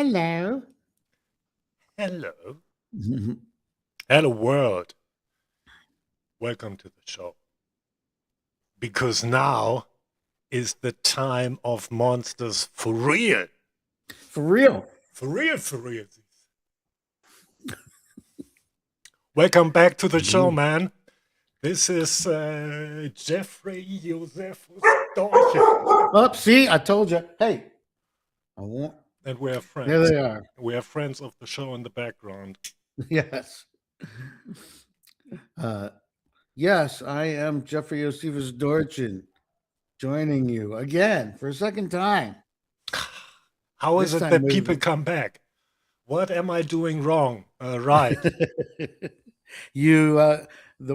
Hello. Hello. Hello, world. Welcome to the show. Because now is the time of monsters for real. For real. For real, for real. Welcome back to the show, man. This is Jeffrey Yosephus Dorchen. Oh, see, I told you. Hey, I won't. And we are friends. There they are. We are friends of the show in the background. Yes. Yes, I am Jeffrey Yosephus Dorchen, joining you again for a second time. How is it that people come back? What am I doing wrong? Right. The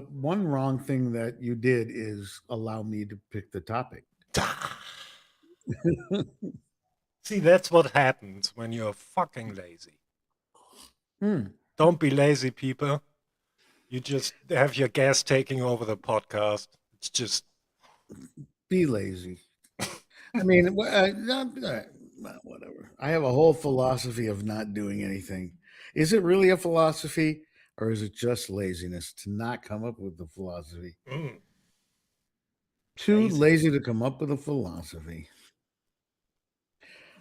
one wrong thing that you did is allow me to pick the topic. See, that's what happens when you're fucking lazy. Don't be lazy, people. You just have your guest taking over the podcast. It's just be lazy. I mean, whatever. I have a whole philosophy of not doing anything. Is it really a philosophy, or is it just laziness to not come up with the philosophy? Too lazy to come up with a philosophy.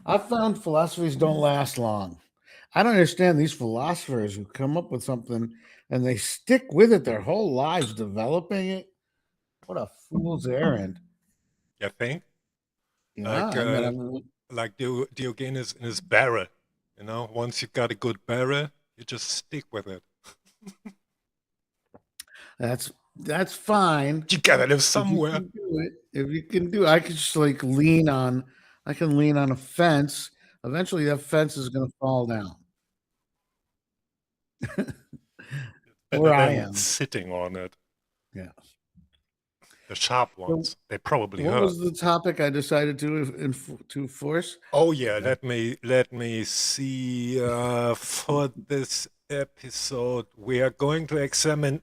I've found philosophies don't last long. I don't understand these philosophers who come up with something and they stick with it their whole lives developing it. What a fool's errand. You think? Yeah, like Diogenes in his barrel. You know, once you got a good barrel, you just stick with it. That's fine. You gotta live somewhere. If you can do it, I could just like lean on a fence. Eventually that fence is gonna fall down. Where I am. Sitting on it. Yeah. The sharp ones, so, they probably hurt. What was the topic I decided to force? Oh yeah, let me see. For this episode, we are going to examine.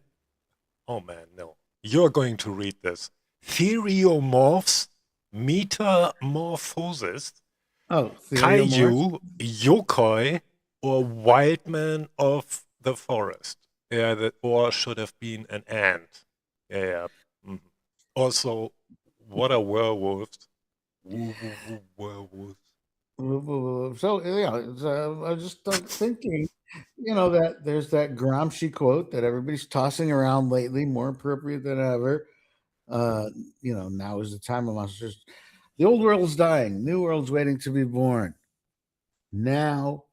Oh man, no, you're going to read this. Theriomorphs, metamorphoses. Oh, kaiju, yokai, or wildmen of the forest. Yeah, that or should have been an ant. Yeah. Mm-hmm. Also, what are werewolves? Werewolves. So yeah, I was just thinking, that there's that Gramsci quote that everybody's tossing around lately, more appropriate than ever. Now is the time of monsters. The old world's dying, new world's waiting to be born. Now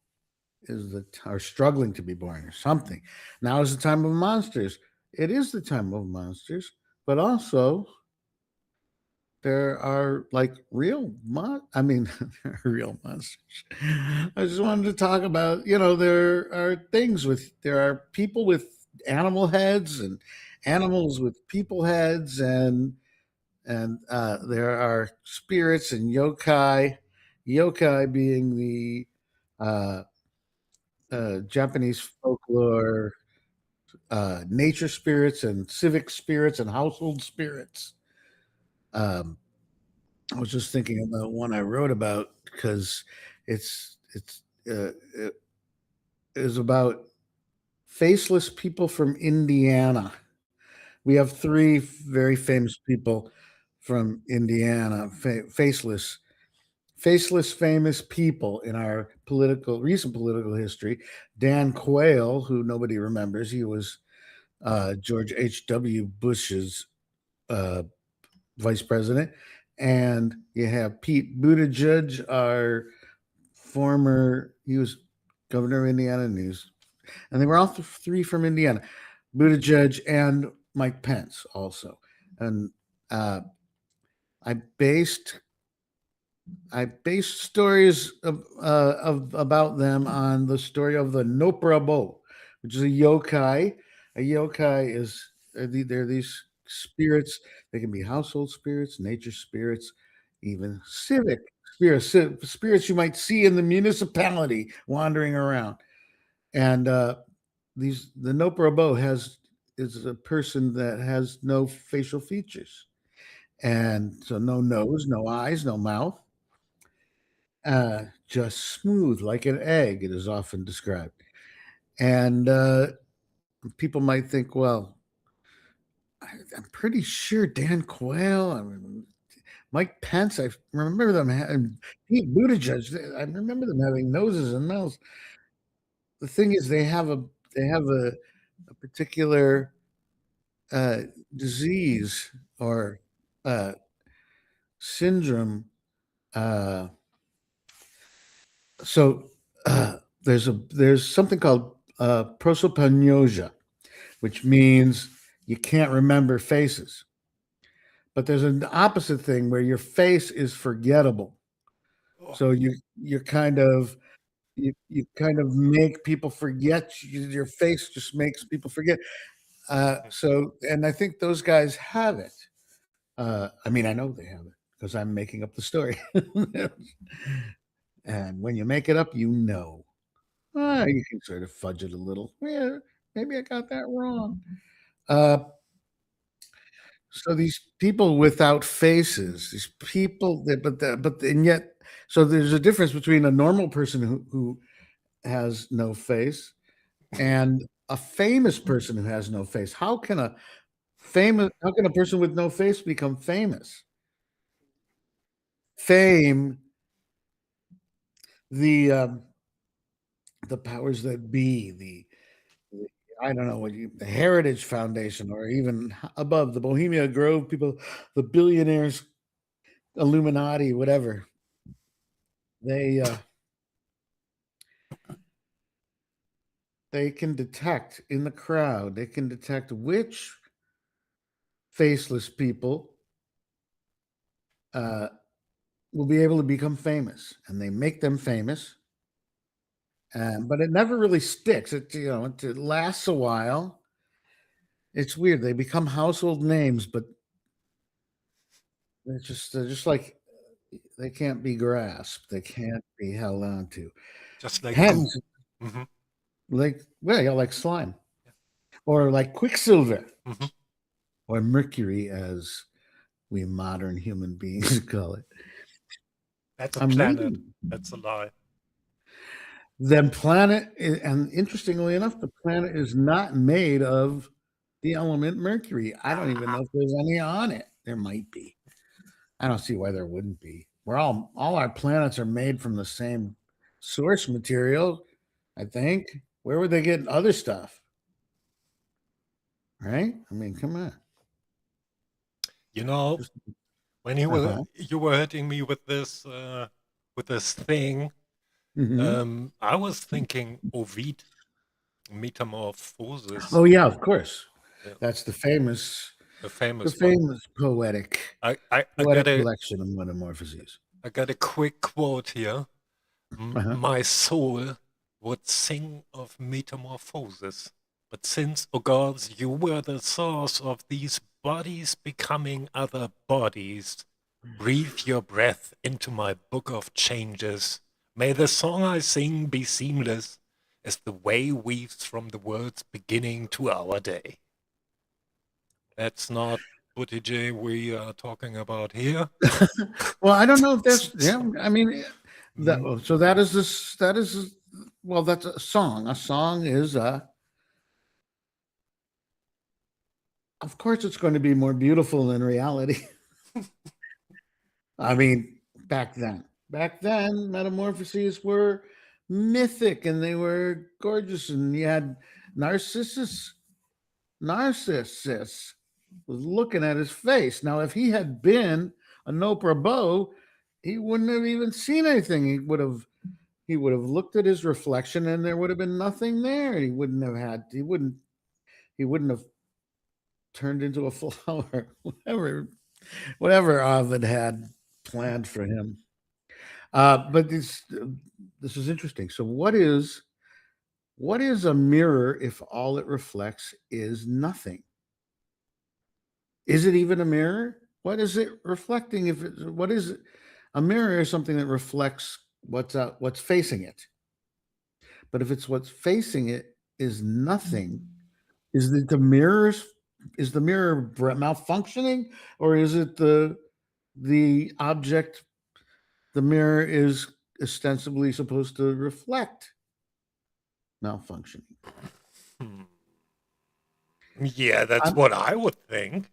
is or struggling to be born or something. Now is the time of monsters. It is the time of monsters, but also there are like real real monsters. I just wanted to talk about, there are people with animal heads and animals with people heads, and there are spirits and yokai being the Japanese folklore, nature spirits and civic spirits and household spirits. I was just thinking about one I wrote about because it is about faceless people from Indiana. We have three very famous people from Indiana, faceless famous people in our recent political history. Dan Quayle, who nobody remembers, he was George H.W. Bush's vice president. And you have Pete Buttigieg, he was governor of Indiana, and they were all three from Indiana. Buttigieg and Mike Pence also. And I based stories about them on the story of the Noprabo, which is a yokai. A yokai they're these spirits. They can be household spirits, nature spirits, even civic spirits you might see in the municipality wandering around. And the Noprabo is a person that has no facial features, and so no nose, no eyes, no mouth. just smooth like an egg, it is often described. And people might think, well, I'm pretty sure Dan Quayle, I mean, Mike Pence, I remember them having Pete Buttigieg. I remember them having noses and mouths. The thing is, they have a particular uh, disease or uh, syndrome. Uh, so there's something called prosopagnosia, which means you can't remember faces. But there's an opposite thing where your face is forgettable. Oh, So you're kind of you kind of make people forget. Your face just makes people forget. So, and I think those guys have it. I mean, I know they have it because I'm making up the story. And when you make it up, you know. You can sort of fudge it a little. Yeah, maybe I got that wrong. Uh, so these people without faces, these people, and yet, so there's a difference between a normal person who has no face and a famous person who has no face. How can a person with no face become famous? Fame, the powers that be, I don't know the Heritage Foundation, or even above the Bohemia Grove people, the billionaires, Illuminati, whatever. They can detect in the crowd. They can detect which faceless people will be able to become famous, and they make them famous. But it never really sticks. It lasts a while. It's weird. They become household names, but they're just like they can't be grasped. They can't be held on to. just like goo. Hence, Mm-hmm. like slime, or like Quicksilver, Mm-hmm. or Mercury, as we modern human beings call it. That's a I'm planet. reading. That's a lie. The planet, and interestingly enough, the planet is not made of the element mercury. I don't even know if there's any on it. There might be. I don't see why there wouldn't be. We're all our planets are made from the same source material, I think. Where would they get other stuff? Right? I mean, come on. You know, Just, when uh-huh. you were hitting me with this thing, I was thinking Ovid, metamorphoses. Oh yeah, of course. Yeah, That's the the famous one. famous I got poetic a collection of metamorphoses. quick quote here. Uh-huh. My soul would sing of metamorphoses, but since, O gods, you were the source of these bodies becoming other bodies, breathe your breath into my book of changes. May the song I sing be seamless as the way weaves from the world's beginning to our day. That's not Buttigieg we are talking about here. Well, I don't know if that's, yeah. I mean, Mm, that is this. That is, well, that's a song. A song is of course, it's going to be more beautiful than reality. I mean, back then, metamorphoses were mythic and they were gorgeous, and you had Narcissus. Narcissus was looking at his face. Now, if he had been a no probot, he wouldn't have even seen anything. He would have looked at his reflection and there would have been nothing there. He wouldn't have turned into a flower. Whatever Ovid had planned for him. But this is interesting. So what is a mirror if all it reflects is nothing? Is it even a mirror? What is it reflecting? What is it? A mirror is something that reflects what's facing it. But if it's what's facing it is nothing, is it is the mirror malfunctioning, or is it the object the mirror is ostensibly supposed to reflect malfunctioning. Hmm. Yeah, that's I'm, what I would think,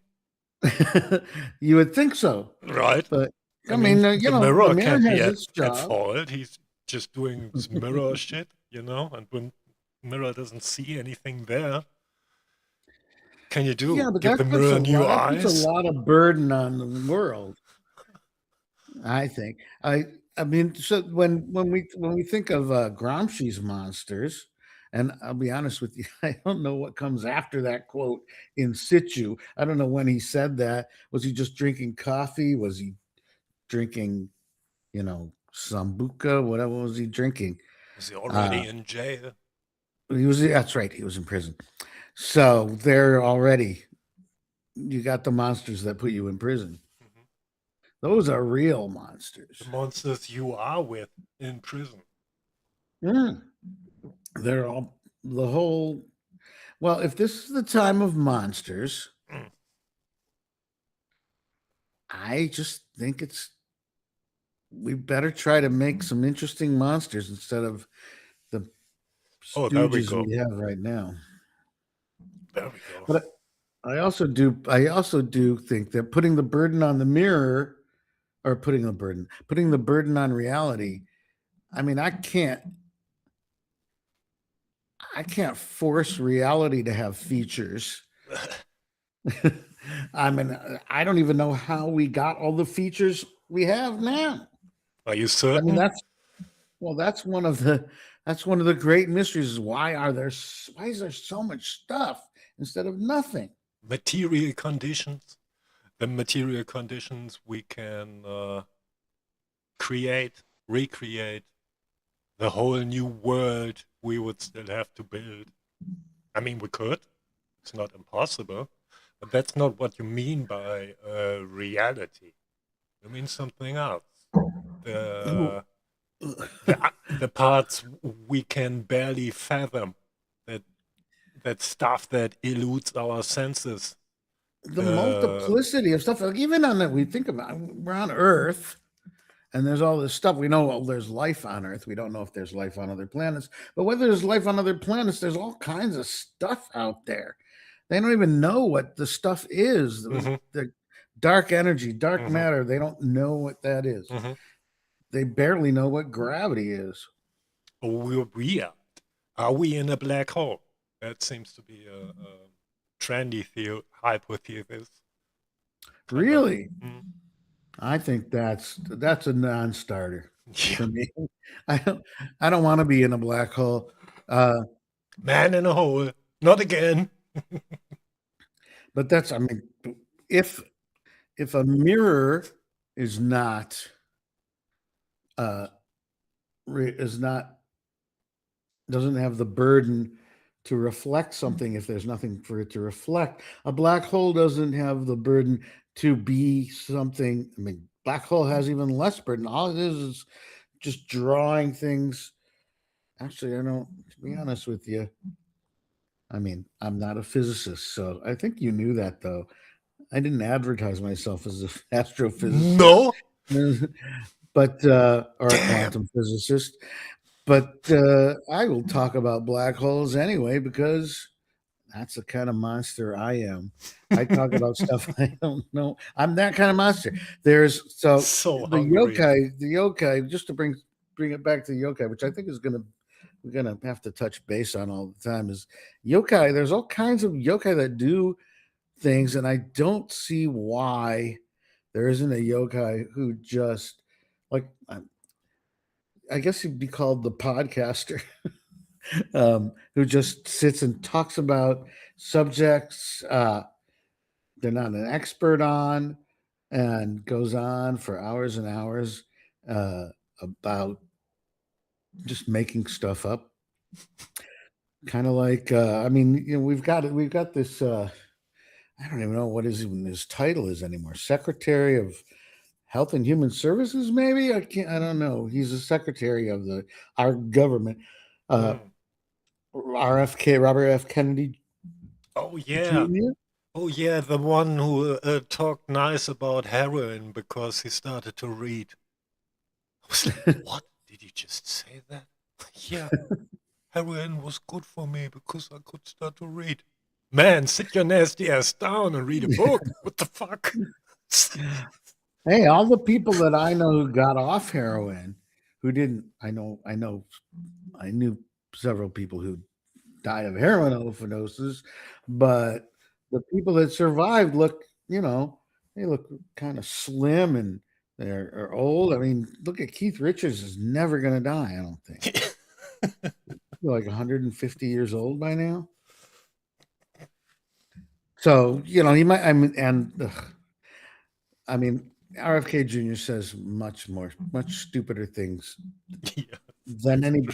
you would think so, right? but I I mean, mean, the the mirror mirror can't be has at, its at job. fault. He's just doing this mirror shit, and when mirror doesn't see anything there, can you Yeah, do? but Give the mirror new that puts a eyes? lot of burden on the world. I think. I mean, so when we think of Gramsci's monsters, and I'll be honest with you, I don't know what comes after that quote in situ. I don't know when he said that. Was he just drinking coffee? Was he drinking, sambuca? Whatever was he drinking? Was he Uh, already in jail? that's right. He was in prison. So they're already, you got the monsters that put you in prison. Mhm. Those are real The monsters. monsters you are with in prison. Mm. They're all the whole. Well, if this is the time of monsters, Mm. I just think we better try to make some interesting monsters instead of the Oh, there we stooges go. we have right now. There we go. But I also do think that putting the burden on the mirror, or putting the burden on reality. I mean, I can't force reality to have features. I mean, I don't even know how we got all the features we have now. Are you I mean, certain? that's one of the great mysteries. Is why is there so much stuff instead of nothing? Material conditions. The material conditions we can create, recreate the whole new world we would still have to build. I mean, we could. It's not impossible. But that's not what you mean by reality. You mean something else. The, the parts we can barely fathom. That, that stuff that eludes our senses. The The multiplicity of stuff, like even on that we think about, we're on Earth, and there's all this stuff. We know, well, there's life on Earth. We don't know if there's life on other planets, but whether there's life on other planets, there's all kinds of stuff out there. They don't even know what the stuff is. Mhm, The dark energy, dark mhm, matter, they don't know what that is. mhm. They barely know what gravity is. We're weird. Are we in a black hole? That seems to be a trendy hypothesis. Kind of. Really? Mm. I think that's a non-starter Yeah. for me. I don't I don't want to be in a black hole. Uh, Man in a hole. Not again. but that's, I mean, if a mirror is not uh is not doesn't have the burden to reflect something, if there's nothing for it to reflect, a black hole doesn't have the burden to be something. I mean, black hole has even less burden. All it is just drawing things. Actually, I don't, to be honest with you, I mean, I'm not a physicist, so I think you knew that, though. I didn't advertise myself as an astrophysicist, No. but or a Damn. quantum physicist. But I will talk about black holes anyway because that's the kind of monster I am. I talk about stuff I don't know. I'm that kind of monster. There's so So hungry. the yokai. Just to bring it back to the yokai, which I think is gonna we're gonna have to touch base on all the time. Is yokai? There's all kinds of yokai that do things, and I don't see why there isn't a yokai who just like I guess he'd be called the podcaster, who just sits and talks about subjects they're not an expert on, and goes on for hours and hours uh, about just making stuff up. Kind of like, I mean, we've got this. I don't even know what his title is anymore. Secretary of Health and Human Services, maybe. I don't know. He's a secretary of our government. Uh, Mm. RFK, Robert F. Kennedy Oh yeah. Jr. Oh yeah. The one who talked nice about heroin because he started to read. I was like, what did you just say that? Yeah, heroin was good for me because I could start to read. Man, sit your nasty ass down and read a book. What the fuck? Hey, all the people that I know who got off heroin, who didn't, I knew several people who died of heroin overdoses, but the people that survived look, they look kind of slim and they're old. I mean, look at Keith Richards is never going to die, I don't think. He's like 150 years old by now. So, he might, I mean, RFK Jr. says much stupider things Yeah. than any.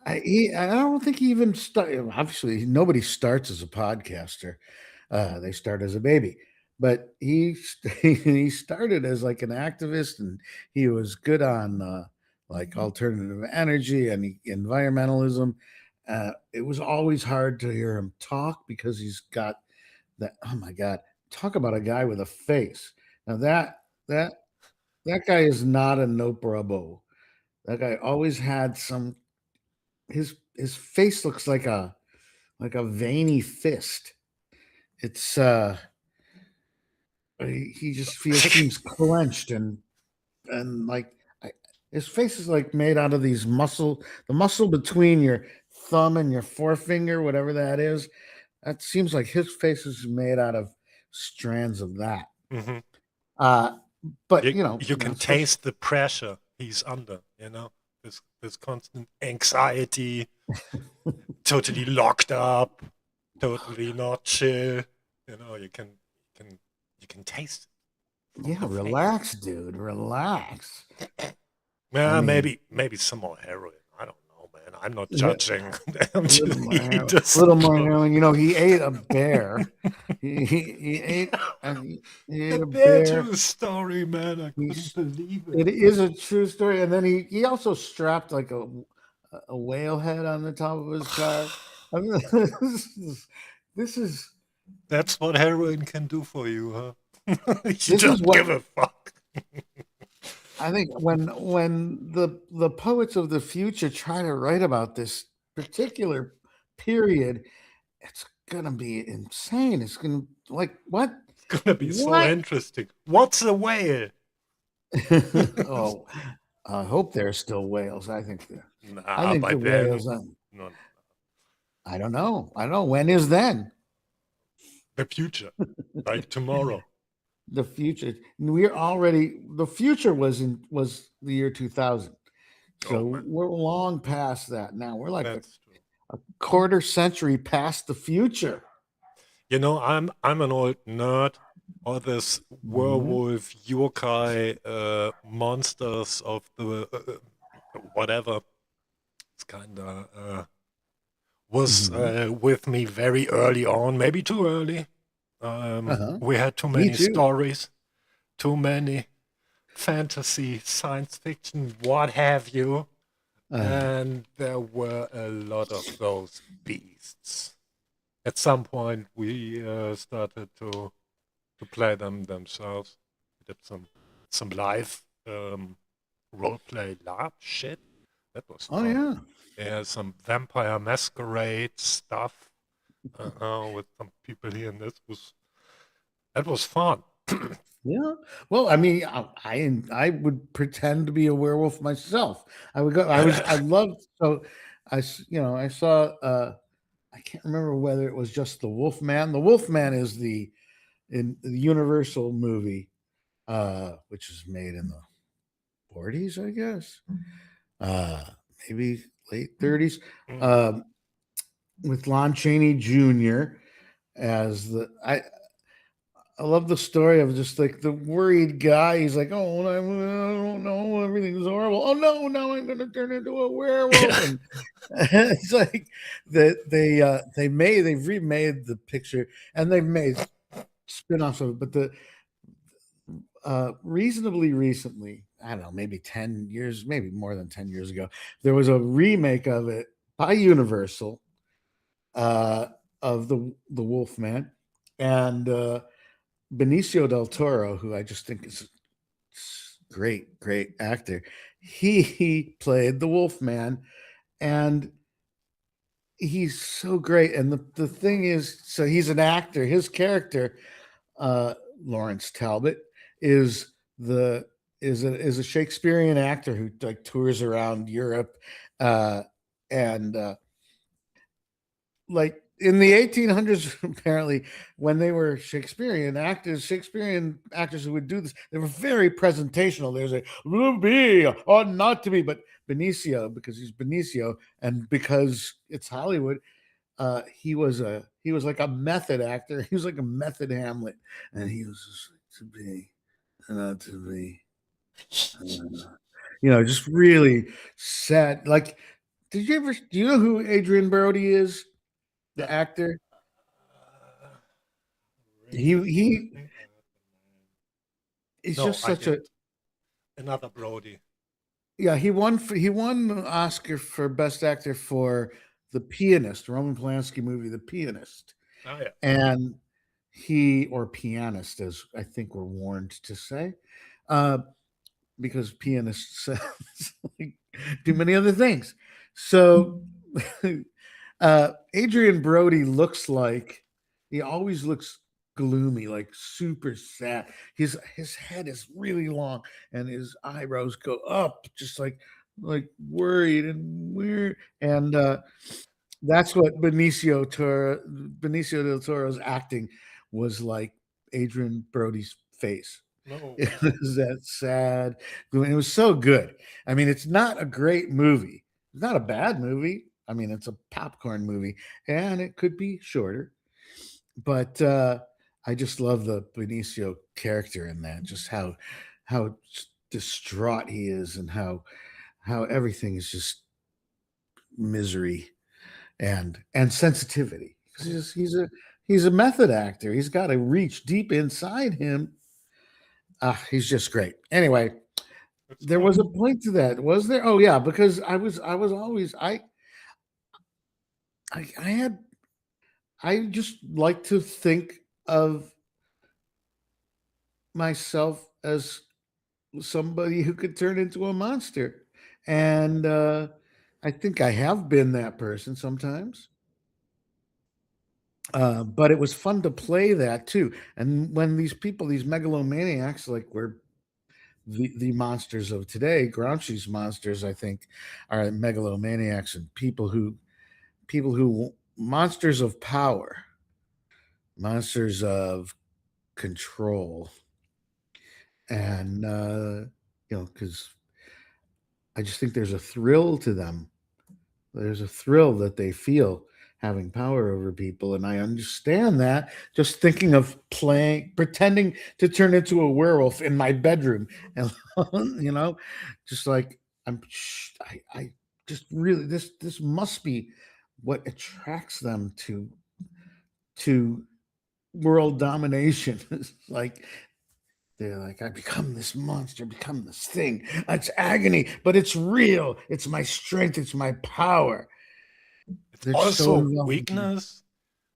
I don't think he even obviously nobody starts as a podcaster. They start as a baby, but he started as like an activist, and he was good on like alternative energy and environmentalism. It was always hard to hear him talk because he's got that. Oh my God! Talk about a guy with a face. Now that guy is not a nope or a bow. That guy always had some. His face looks like a veiny fist. It's he just seems clenched and like his face is like made out of the muscle between your thumb and your forefinger, whatever that is. That seems like his face is made out of strands of that. Mm-hmm. But you can taste the pressure he's under. This constant anxiety, totally locked up, totally not chill. You can taste it. Yeah, relax, dude. Relax. Yeah, I mean, maybe some more heroin. I don't know, man. I'm not yeah, judging. a little more heroin. He ate a bear. He ate he ate The a bear bear. true story, man. I couldn't believe it. It is a true story. And then he also strapped like a whale head on the top of his car. I mean, this is That's what heroin can do for you, huh? You this is don't what give a fuck. I think when the poets of the future try to write about this particular period, it's gonna be insane. It's gonna like what? It's gonna be so What? interesting. What's a whale? Oh, I hope there's still whales. I Nah, think by the then, whales. no. I don't know. When is then? The future, like tomorrow. The future. The future was the year 2000. Oh So man, we're long past that now. We're like that's true. a quarter century past the future. I'm an old nerd. All this Mhm. werewolf, yokai, monsters of the whatever. It's kind of was Mhm. with me very early on. Maybe too early. Uh-huh. We had too Me many too. stories, too many fantasy, science fiction, what have you. Uh, And there were a lot of those beasts. At some point, we started to play them themselves. We did some live role play lab shit. That was oh fun. yeah. Yeah, some vampire masquerade stuff with some people here, and that was fun. Yeah. Well, I mean, I would pretend to be a werewolf myself. I would go. I loved. So, I saw. I can't remember whether it was just the Wolfman. The Wolfman is in the Universal movie, which is made in the 40s, I guess. Uh, maybe late 30s. Mm. Um, with Lon Chaney Jr. as I love the story of just like the worried guy. He's like, "Oh, I don't know, everything's horrible. Oh no, now I'm going to turn into a werewolf." And it's like that they've remade the picture and they've made spin-offs of it. But the reasonably recently, I don't know, maybe 10 years, maybe more than 10 years ago, there was a remake of it by Universal uh, of the Wolfman and. Benicio del Toro, who I just think is great actor. He played the Wolfman, and he's so great. And the thing is, so he's an actor. His character, uh, Lawrence Talbot, is the is a Shakespearean actor who like tours around Europe, uh, and like in the 1800s, apparently, when they were Shakespearean actors who would do this, they were very presentational. There's a will be or not to be, but Benicio, because he's Benicio, and because it's Hollywood, he was like a method actor. He was like a method Hamlet, and he was just like, to be, not to be, just really sad. Like, do you know who Adrian Brody is? Uh, The actor. Ring He a bell. I he think I heard the name. is No, just I such a didn't. Another Brody. yeah. He won an Oscar for best actor for The Pianist, Roman Polanski movie, The Pianist, Oh yeah. and he or pianist, as I think we're warned to say, uh, because pianist sounds like too many other things. So Adrian Brody looks like he always looks gloomy, like super sad. His head is really long and his eyebrows go up, just like worried and weird. And that's what Benicio del Toro's acting was like. Adrian Brody's face. No It way. was that sad. It was so good. I mean, it's not a great movie. It's not a bad movie. I mean, it's a popcorn movie, and it could be shorter. But I just love the Benicio character in that. Just how distraught he is, and how everything is just misery and sensitivity. He's a method actor. He's got to reach deep inside him. He's just great. Anyway, It's there true. was a point to that, was there? Oh yeah, because I was always I had I just like to think of myself as somebody who could turn into a monster, and I think I have been that person sometimes. But it was fun to play that too. And when these people, these megalomaniacs, like were the monsters of today, Gramsci's monsters, I think, are megalomaniacs and people who monsters of power, monsters of control, and because I just think there's a thrill to them. There's a thrill that they feel having power over people, and I understand that. Just thinking of pretending to turn into a werewolf in my bedroom, and you know, just like I just really this must be what attracts them to world domination. It's like they're like, I become this monster, become this thing. It's agony, but it's real. It's my strength. It's my power. It's They're so also involved. weakness,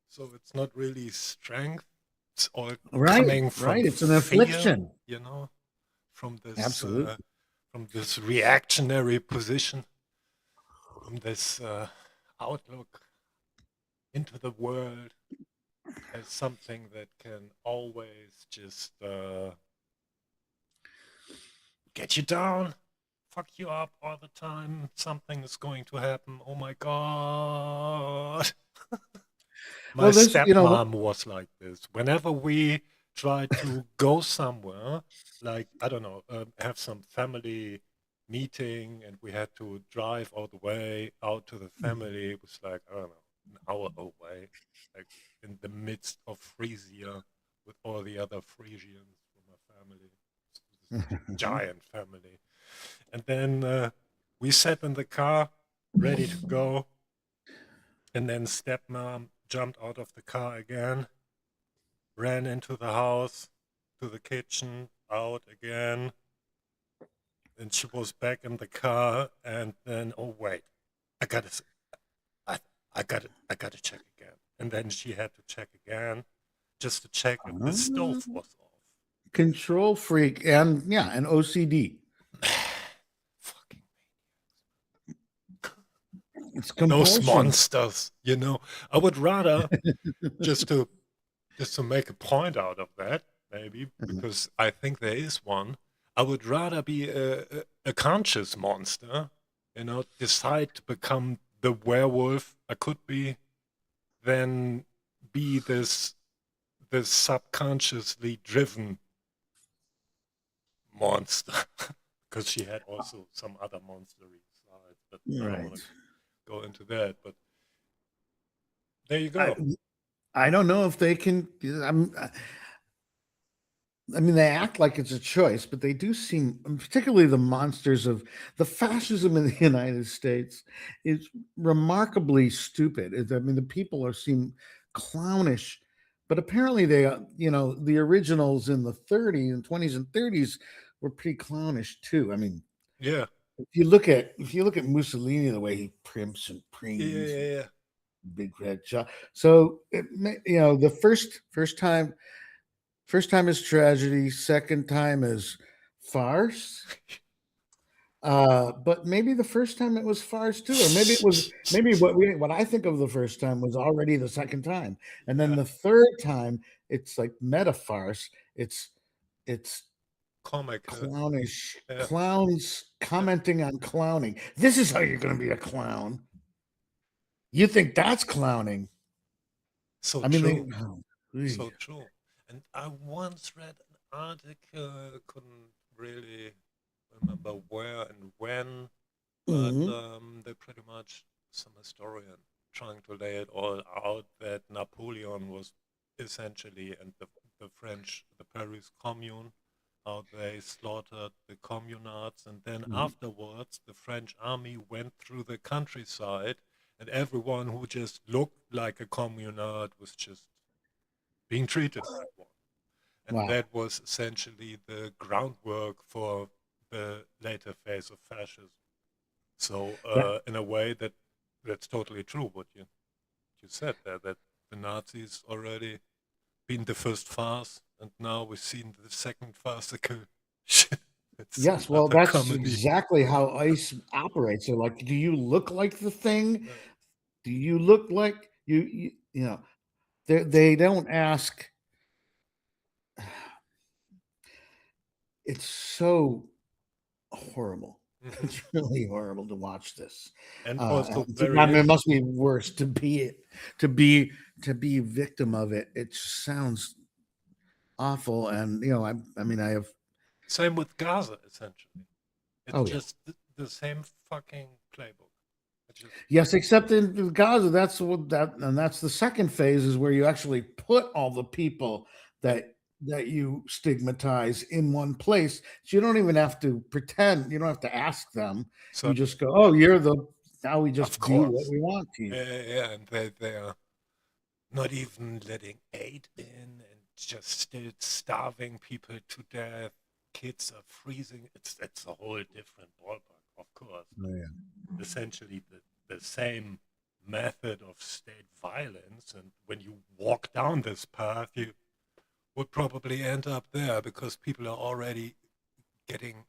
so it's not really strength. It's all Right, coming from right. It's an fear, affliction. you know, from this Absolutely. reactionary position, from this outlook into the world as something that can always just get you down, fuck you up all the time. Something is going to happen. Oh my god. My Well, there's, stepmom was like this. Whenever we tried to go somewhere, like, I don't know, have some family meeting and we had to drive all the way out to the family, it was like, I don't know, an hour away, like in the midst of Frisia with all the other Frisians from my family. It was this giant family. And then we sat in the car, ready to go. And then stepmom jumped out of the car again, ran into the house, to the kitchen, out again. And she was back in the car. And then, oh wait, I gotta, I, I gotta check again. And then she had to check again, just to check if the stove was off. control freak, and yeah, and OCD. Fucking It's those compulsion. monsters, you know. I would rather just to make a point out of that, maybe because I think there is one. I would rather be a conscious monster, you know, decide to become the werewolf I could be, than be this subconsciously driven monster. Because she had also some other monstery sides, but I don't want Right. to go into that. But there you I go. I don't know if they can. I mean, they act like it's a choice, but they do seem, particularly the monsters of the fascism in the United States, is remarkably stupid. I mean, the people seem clownish, but apparently they, the originals in the 30s and 20s and 30s were pretty clownish too. I mean, Yeah. if you look at Mussolini, the way he primps and Yeah, preens, yeah, yeah. big red shot. So the first time is tragedy, second time is farce. But maybe the first time it was farce too, or maybe what I think of the first time was already the second time, and then Yeah. the third time it's like meta farce. It's Comic. clownish Yeah. clowns Yeah. commenting on clowning. This is how you're going to be a clown. You think that's clowning? So I mean, true. they. Oh, So true. And I once read an article, couldn't really remember where and when, but mhm. they pretty much, some historian trying to lay it all out, that Napoleon was essentially, and the French, the Paris Commune, how they slaughtered the communards, and then Mhm. afterwards the French army went through the countryside, and everyone who just looked like a communard was just being treated like one. And Wow. that was essentially the groundwork for the later phase of fascism. So, Yeah. in a way, that's totally true what you said there, that the Nazis already been the first farce, and now we've seen the second farcical shit. It's Yes, well, another that's comedy. exactly how ICE operates. They're like, "Do you look like the thing? Uh, Do you look like you know?" They don't ask. It's so horrible. mhm. It's really horrible to watch this. And also I very mean, it interesting. must be worse to be to be victim of it. It sounds awful, and I mean, I have. Same with Gaza, essentially. It's Oh yeah. just the same fucking playbook. It's just, Yes, except in Gaza, that's the second phase is where you actually put all the people yeah, that you stigmatize in one place. So you don't even have to pretend. You don't have to ask them. You certainly. just go, Yeah, "Oh, you're the." Now we of just do what course. we want to you. Yeah, yeah, yeah. And they are not even letting aid in, and just still starving people to death. Kids are freezing. It's a whole different ballpark, of course, Oh, but yeah. essentially the same method of state violence. And when you walk down this path, you would probably end up there, because people are already getting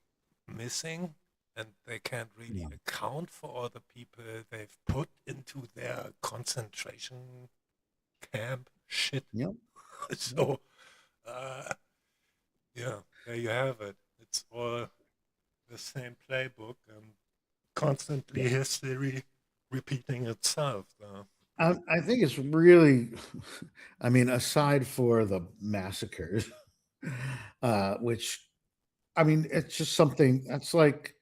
missing, and they can't really Yeah. account for all the people they've put into their concentration camp shit. Yep. Yep. So, uh, yeah, there you have it. It's all the same playbook, and constantly Yeah. history repeating itself. I think it's really, I mean, aside for the massacres, which I mean, it's just something that's like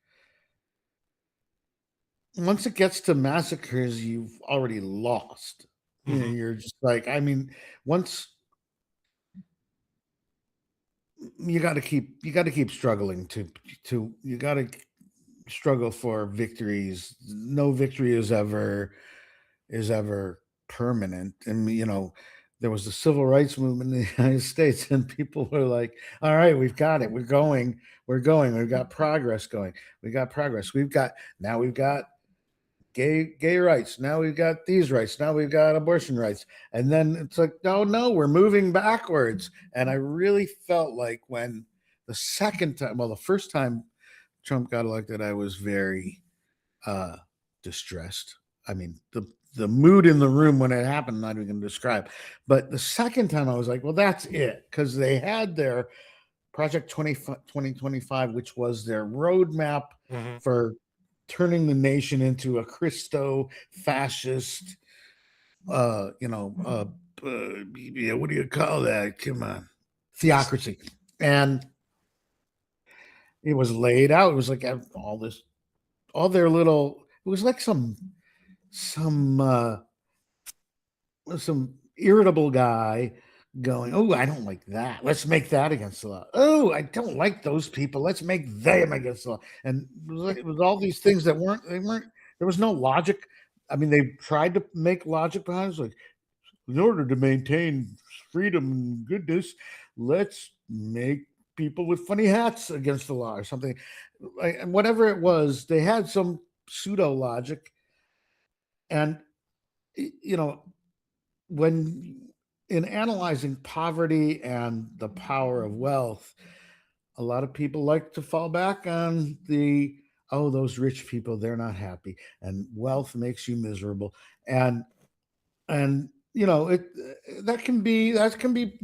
once it gets to massacres, you've already lost. Hmm. You're just like, I mean, once you got to keep struggling to you got to struggle for victories. No victory is ever permanent. And there was the civil rights movement in the United States, and people were like, "All right, we've got it. We're going. We've got progress going. We got progress. We've got now. We've got gay rights. Now we've got these rights. Now we've got abortion rights. And then it's like, no, we're moving backwards. And I really felt like when the second time, well, the first time Trump got elected, I was very distressed. I mean, the mood in the room when it happened, I'm not even going to describe. But the second time, I was like, well, that's it, because they had their Project 2025, which was their roadmap for turning the nation into a Christo-fascist, what do you call that? Come on, theocracy. And it was laid out. It was like all their little. It was like some irritable guy going, oh, I don't like that. Let's make that against the law. Oh, I don't like those people. Let's make them against the law. And it was all these things that weren't. There was no logic. I mean, they tried to make logic behind it. Like, in order to maintain freedom and goodness, let's make people with funny hats against the law or something. And whatever it was, they had some pseudo logic. And, when in analyzing poverty and the power of wealth, a lot of people like to fall back on those rich people, they're not happy, and wealth makes you miserable. And that can be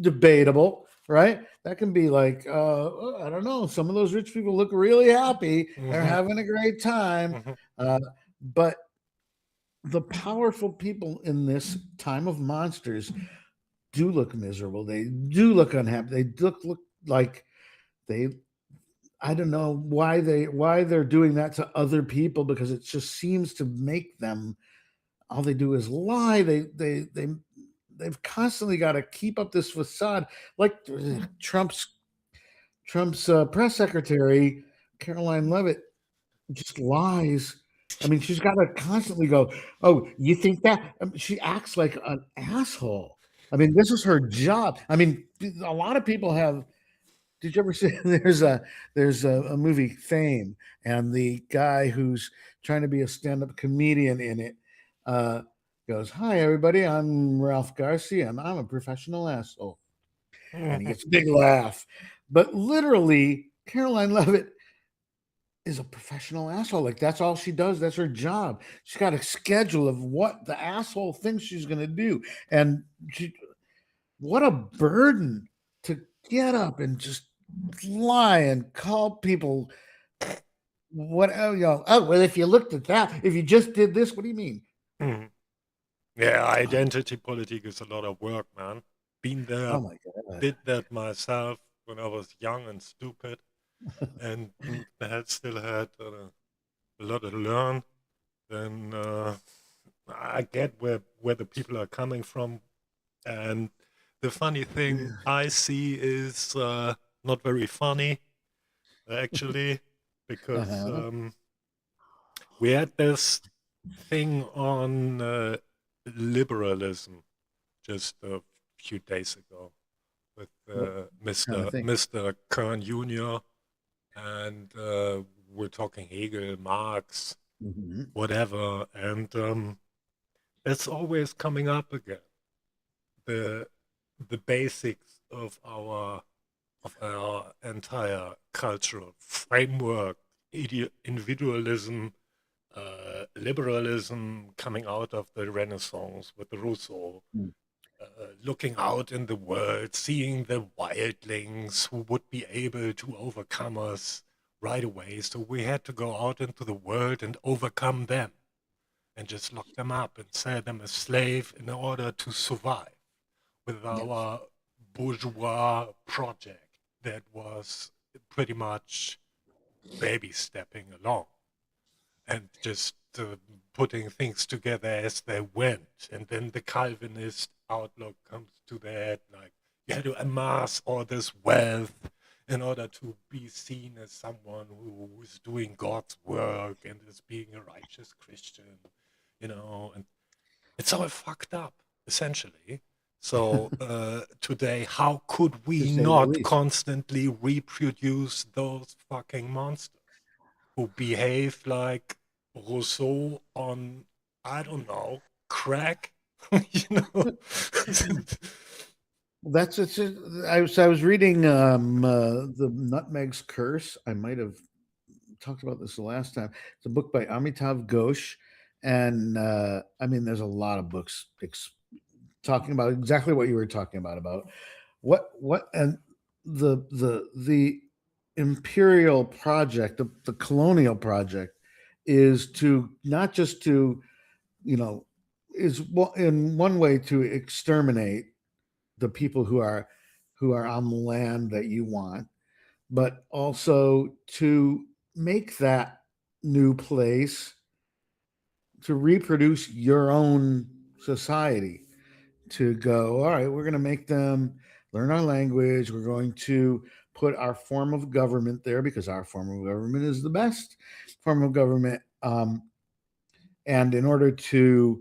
debatable, right? That can be like, I don't know, some of those rich people look really happy. They're having a great time. But the powerful people in this time of monsters do look miserable. They do look unhappy. They look like I don't know why they're doing that to other people, because it just seems to make them, all they do is lie. They've constantly got to keep up this facade. Like Trump's press secretary, Caroline Leavitt, just lies. I mean, she's got to constantly go, oh, you think that? She acts like an asshole. I mean, this is her job. I mean, a lot of people have. Did you ever see? There's a movie, Fame, and the guy who's trying to be a stand-up comedian in it goes, "Hi, everybody. I'm Ralph Garcia, and I'm a professional asshole." And he gets a big laugh. But literally, Caroline Leavitt is a professional asshole. Like, that's all she does. That's her job. She's got a schedule of what the asshole thinks she's going to do. And what a burden to get up and just lie and call people well, if you looked at that, if you just did this, what do you mean? Yeah, identity politics is a lot of work, man. Been there, oh my God. Did that myself when I was young and stupid, and still had a lot to learn. Then I get where the people are coming from, and the funny thing I see is not very funny, actually, because we had this thing on liberalism just a few days ago with Mr. Kern Jr. and we're talking Hegel, Marx, whatever, and it's always coming up again. The basics of our entire cultural framework, individualism, liberalism coming out of the Renaissance with Rousseau, looking out in the world, seeing the wildlings who would be able to overcome us right away. So we had to go out into the world and overcome them and just lock them up and sell them as slave in order to survive with our bourgeois project that was pretty much baby stepping along and just putting things together as they went. And then the Calvinist outlook comes to that, like, you had to amass all this wealth in order to be seen as someone who is doing God's work and is being a righteous Christian, and it's all fucked up, essentially. So today, how could we not constantly reproduce those fucking monsters who behave like Rousseau on, I don't know, crack, you know. That's it's. I was reading the Nutmeg's Curse. I might have talked about this the last time. It's a book by Amitav Ghosh, and I mean, there's a lot of books talking about exactly what you were talking about what and the imperial project, the colonial project, is to not just to you know is in one way to exterminate the people who are on the land that you want, but also to make that new place to reproduce your own society, to go, all right, we're going to make them learn our language. We're going to put our form of government there because our form of government is the best form of government. And in order to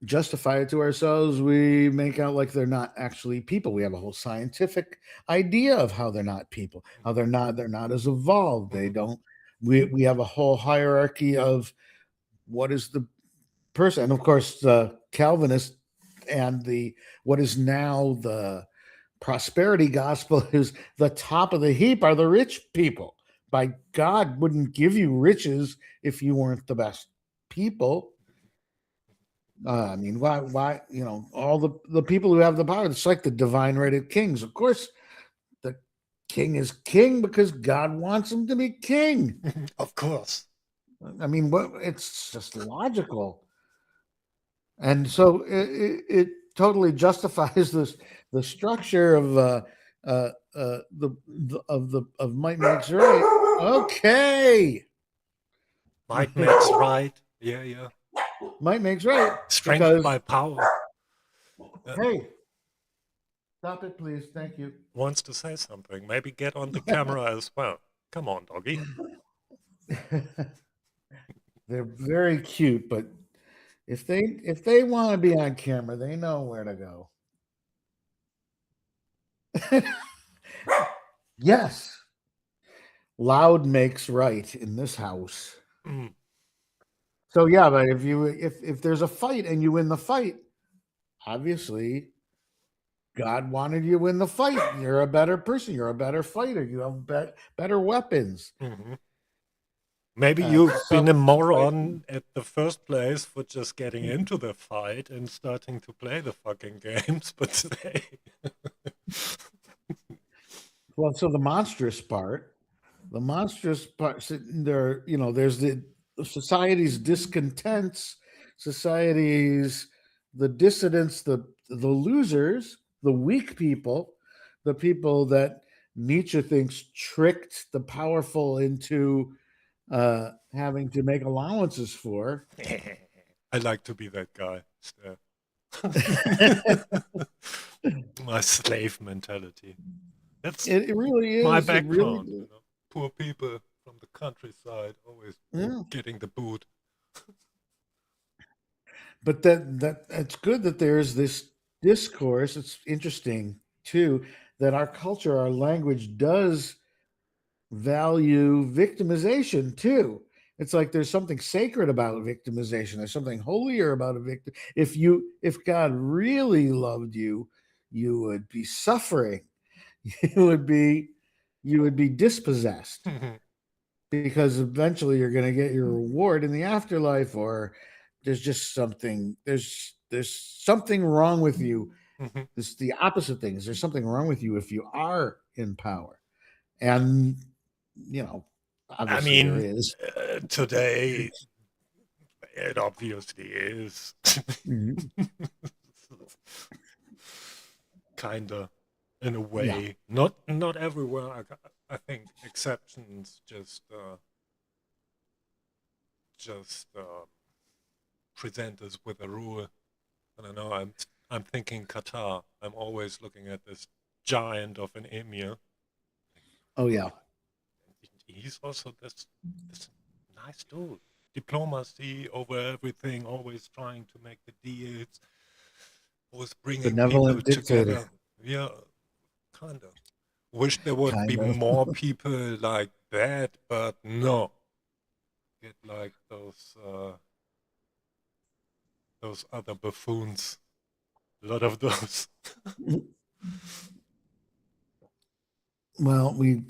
justify it to ourselves, we make out like they're not actually people. We have a whole scientific idea of how they're not people, how they're not as evolved. They don't. We have a whole hierarchy of what is the person, and of course, the Calvinist and the what is now the prosperity gospel is the top of the heap are the rich people. By God, wouldn't give you riches if you weren't the best people. I mean, why, all the people who have the power, it's like the divine right of kings. Of course, the king is king because God wants him to be king. Of course. I mean, it's just logical. And so it totally justifies the structure of of might makes right. Okay, Might makes right. Yeah, yeah. might makes right Strength because by power. hey, stop it, please. Thank you. Wants to say something. Maybe get on the camera as well. Come on, doggy. They're very cute, but if they want to be on camera, they know where to go. Yes, loud makes right in this house. Mm. So yeah, but if there's a fight and you win the fight, obviously God wanted you to win the fight. You're a better person. You're a better fighter. You have better weapons. Mm-hmm. Maybe you've been a Some moron at the first place for just getting into the fight and starting to play the fucking games, but today. well, so the monstrous part, there, there's the society's discontents, society's the dissidents, the losers, the weak people, the people that Nietzsche thinks tricked the powerful into having to make allowances for. I like to be that guy. My slave mentality. That's It really my is. It really background. is. Poor people from the countryside always Yeah. getting the boot. But that it's good that there's this discourse. It's interesting too that our culture, our language does value victimization too. It's like there's something sacred about victimization. There's something holier about a victim. If God really loved you, you would be suffering. You would be dispossessed because eventually you're going to get your reward in the afterlife, or there's just something there's something wrong with you. This the opposite thing is there's something wrong with you if you are in power. And I obviously there mean, is. today it obviously is. Mhm. Kinda, in a Yeah. way. Not everywhere. I think exceptions just present us with a rule. I don't know. I'm thinking Qatar. I'm always looking at this giant of an emir. Oh yeah. He's also this nice dude. Diplomacy over everything, always trying to make the deals, always bringing people Benevolent dictator. together. Yeah, kind of. Wish there would be Kind of. more people like that, but no. get like those other buffoons. A lot of those. Well, we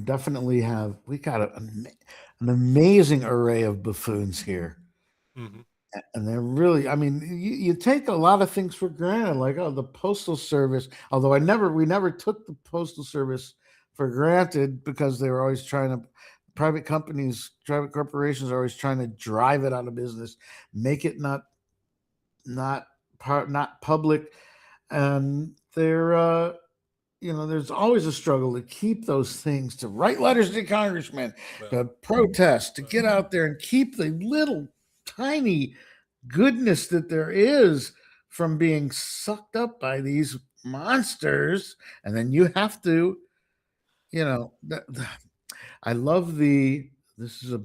definitely have we got an amazing array of buffoons here. Hmm. And they're really, I mean, you take a lot of things for granted, like, oh, the postal service. Although we never took the postal service for granted because they were always trying to, private corporations are always trying to drive it out of business, make it not not public, and there's always a struggle to keep those things, to write letters to congressmen, Well, to protest, to well, get out there and keep the little tiny goodness that there is from being sucked up by these monsters. And then you have to, you know, I love this is a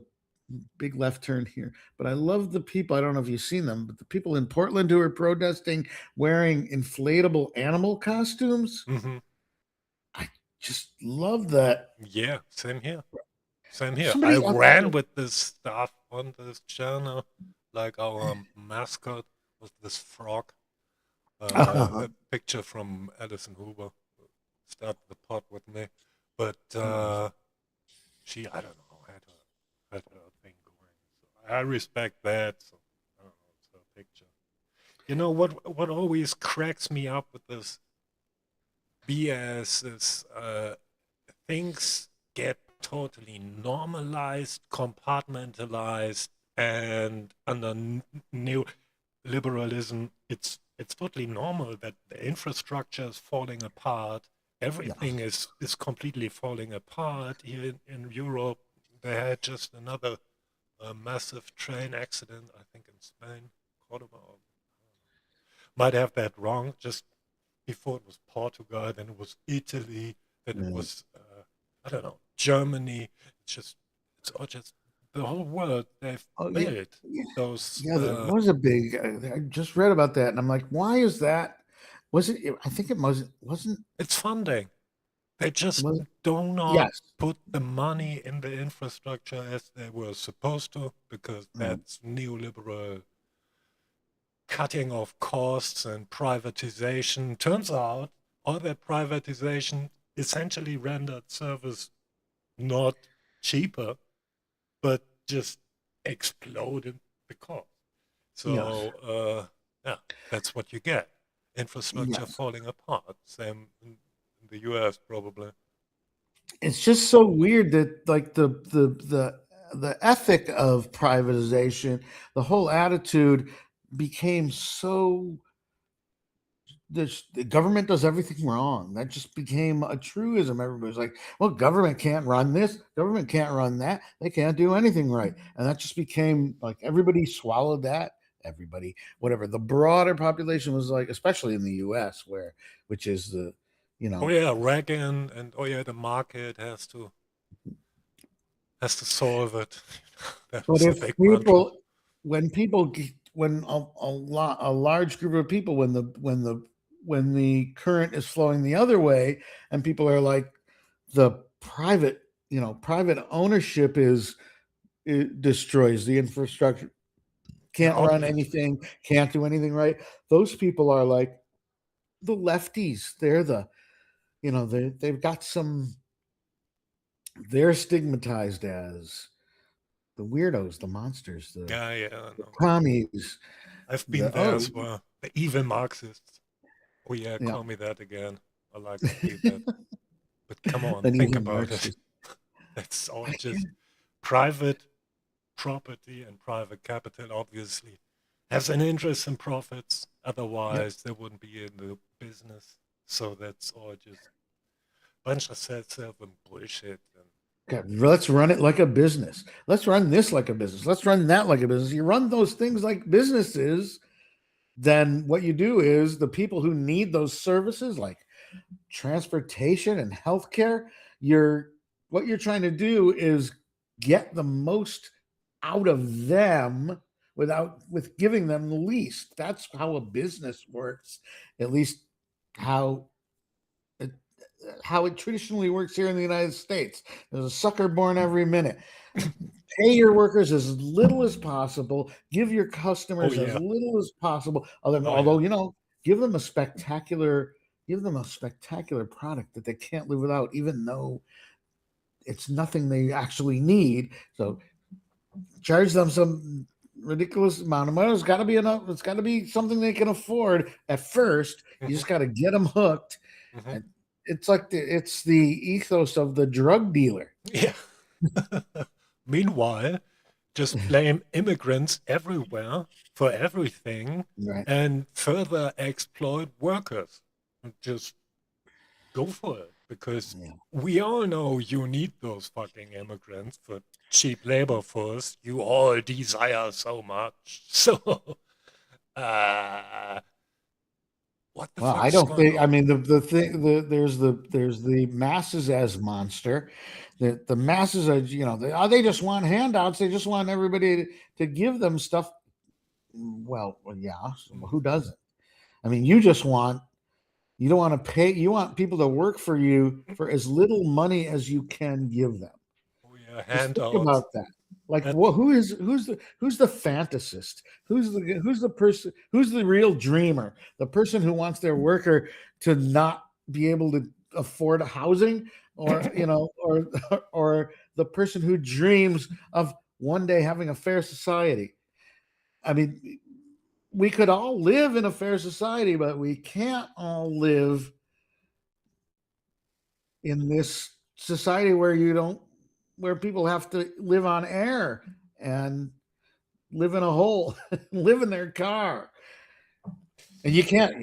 big left turn here, but I love the people. I don't know if you've seen them, but the people in Portland who are protesting wearing inflatable animal costumes. hmm. I just love that. Yeah, same here. Same here. I Somebody up ran with this stuff on this channel, like our mascot was this frog. A picture from Alison Hoover started the pot with me, but I don't know, had her thing going. So I respect that. So I don't know, it's her picture. You know what always cracks me up with this BS is things get totally normalized, compartmentalized, and under new liberalism, it's totally normal that the infrastructure is falling apart. Everything Yeah. is completely falling apart. Here in Europe, they had just another massive train accident, I think in Spain, Cordoba, or might have that wrong. Just before it was Portugal, then it was Italy, then it Yeah. was I don't know, Germany. It's all just the whole world. They've Oh yeah. built Yeah. those. Yeah, there was a big. I just read about that, and I'm like, why is that? Was it? I think it wasn't. It's funding. They just Was do not yes. put the money in the infrastructure as they were supposed to, because Mm, that's neoliberal cutting of costs and privatization. Turns out all that privatization essentially rendered service not cheaper, but just exploded the cost. yes. So yeah, that's what you get. Infrastructure Yes. falling apart. Same in the US probably. It's just so weird that like the ethic of privatization, the whole attitude became so the government does everything wrong. That just became a truism. Everybody's like, well, government can't run this, government can't run that, they can't do anything right. And that just became like everybody swallowed that. Everybody, whatever the broader population was like, especially in the US, which is you Oh know, yeah, Reagan, and oh yeah, the market has to solve it. That but was the if big mantra. people, when a large group of people, when the current is flowing the other way, and people are like, the private, private ownership it destroys the infrastructure, Yeah, can't run obviously. anything, can't do anything right. Those people are like the lefties. They're they've got some. They're stigmatized as the weirdos, the monsters, Yeah, yeah, I the know. commies. I've been The there as well. The evil Marxists. Oh yeah, yeah, call me that again. I like to be that. But come on, an think evil about it. Marxist. That's all just private property, and private capital obviously has an interest in profits. Yep. Otherwise, they wouldn't be in the business. So that's all just bunch of self-serving bullshit. And Okay, let's run it like a business. Let's run this like a business. Let's run that like a business. You run those things like businesses, then what you do is the people who need those services, like transportation and healthcare, you're what you're trying to do is get the most out of them with giving them the least. That's how a business works, at least how it, how it traditionally works here in the United States. There's a sucker born every minute. pay your workers as little as possible, give your Oh customers as yeah. little as possible. Oh yeah. Although, give them a spectacular, product that they can't live without, even though it's nothing they actually need. So charge them some ridiculous amount of money. It's got to be enough. It's got to be something they can afford at first. You Hmm. just got to get them hooked. Hmm. And it's like it's the ethos of the drug dealer. Yeah. Meanwhile, just blame immigrants everywhere for everything Right. and further exploit workers. And just go for it because Yeah. we all know you need those fucking immigrants for cheap labor force you all desire so much. So, uh, what the Well, I fuck's don't going think. I on? mean, the thing. There's the masses as monster. The masses are. They just want handouts. They just want everybody to give them stuff. Well, yeah. Who Mhm. doesn't? I mean, you just want. You don't want to pay. You want people to work for you for as little money as you can give them. Oh yeah, Just think handouts. about that. Like, That who's the fantasist? Who's the person? Who's the real dreamer? The person who wants their worker to not be able to afford housing, or or the person who dreams of one day having a fair society. I mean, we could all live in a fair society, but we can't all live in this society where people have to live on air and live in a hole, live in their car, and you can't.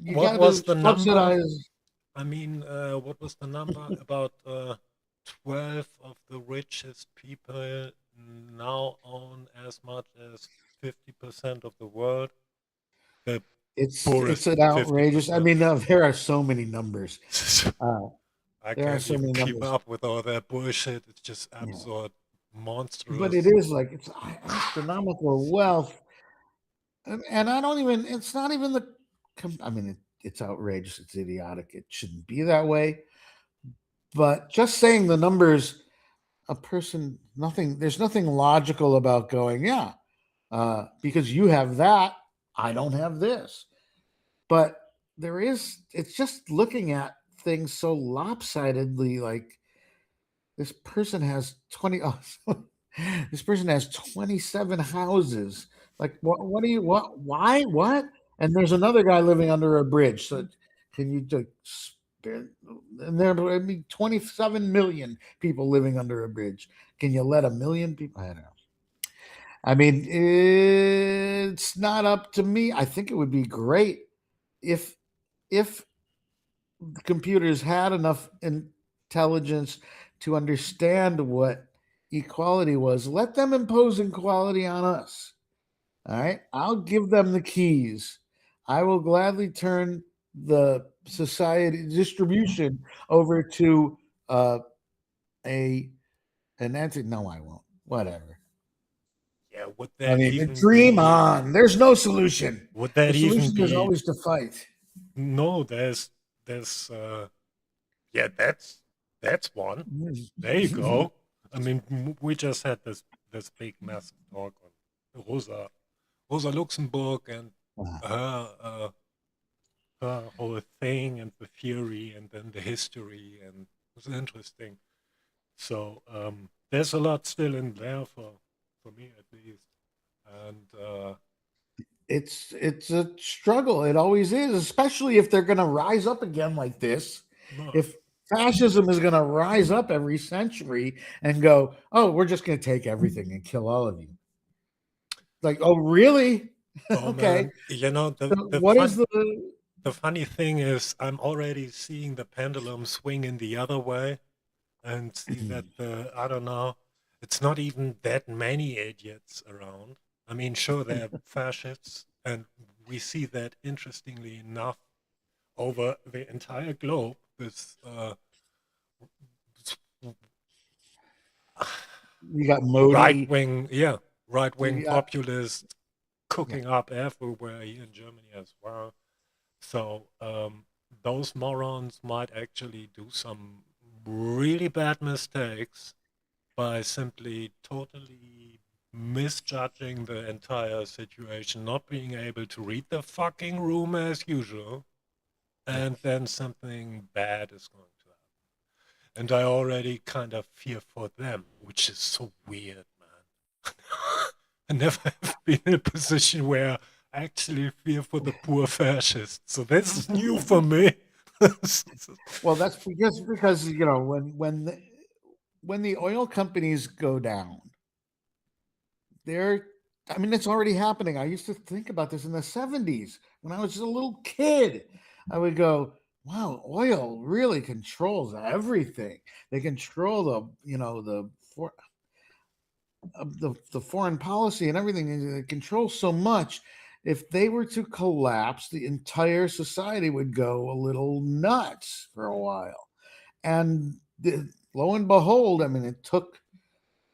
You what got to was the number? subsidize. I mean, what was the number? About 12 of the richest people now own as much as 50% of the world. The It's poorest an outrageous. I 50%. mean, there are so many numbers. Uh, I there are can't so even many keep numbers. up with all that bullshit. It's just Yeah, absurd, but it monstrous. is like it's astronomical wealth, and I don't even. It's not even the. I mean, it's outrageous. It's idiotic. It shouldn't be that way. But just saying the numbers, a person, nothing. There's nothing logical about going. Yeah, because you have that, I don't have this. But there is. It's just looking at things so lopsidedly. Like this person has 20. Oh, this person has 27 houses. Like what do you what why what? And there's another guy living under a bridge. So can you just and there I mean 27 million people living under a bridge. Can you let a million people? I don't know. I mean, it's not up to me. I think it would be great if if the computers had enough intelligence to understand what equality was. Let them impose equality on us. All right. I'll give them the keys. I will gladly turn the society distribution over to uh, a an entity. No, I won't. Whatever. Yeah, I mean, dream on. There's no solution. would The that even solution is be, always to fight. no, there's, yeah, that's one. There you go. I mean, we just had this big massive talk on Rosa Luxemburg and her her whole thing and the theory and then the history, and it was interesting. So there's a lot still in there for me at least. And It's a struggle. It always is, especially if they're going to rise up again like this. no, If fascism is going to rise up every century and go, oh, we're just going to take everything and kill all of you. Like, oh, really? oh Okay. man, you know So what is the? the funny thing is I'm already seeing the pendulum swing in the other way and see that the I don't know, it's not even that many idiots around. I mean, sure, they're fascists, and we see that interestingly enough over the entire globe with You got right Modi. wing, yeah, right wing You got, populists yeah. cooking up everywhere here in Germany as well. So those morons might actually do some really bad mistakes, by simply totally misjudging the entire situation, not being able to read the fucking room as usual, and Yes. then something bad is going to happen. And I already kind of fear for them, which is so weird, man. I never have been in a position where I actually fear for the poor fascists. So this is new for me. Well, that's because you know when the oil companies go down, they're I mean it's already happening. I used to think about this in the 70s when I was just a little kid. I would go, wow, oil really controls everything. They control the foreign policy and everything. They control so much. If they were to collapse, the entire society would go a little nuts for a while. And lo and behold, I mean, it took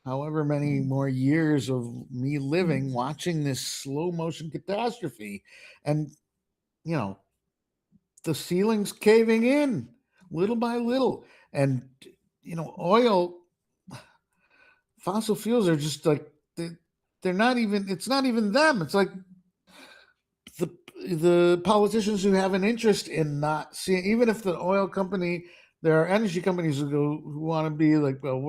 however many more years of me living watching this slow motion catastrophe. And, you know, the ceiling's caving in little by little. And, oil, fossil fuels are just like, they're not even, it's not even them. It's like the the politicians who have an interest in not seeing, even if the oil company, there are energy companies who want to be like, well,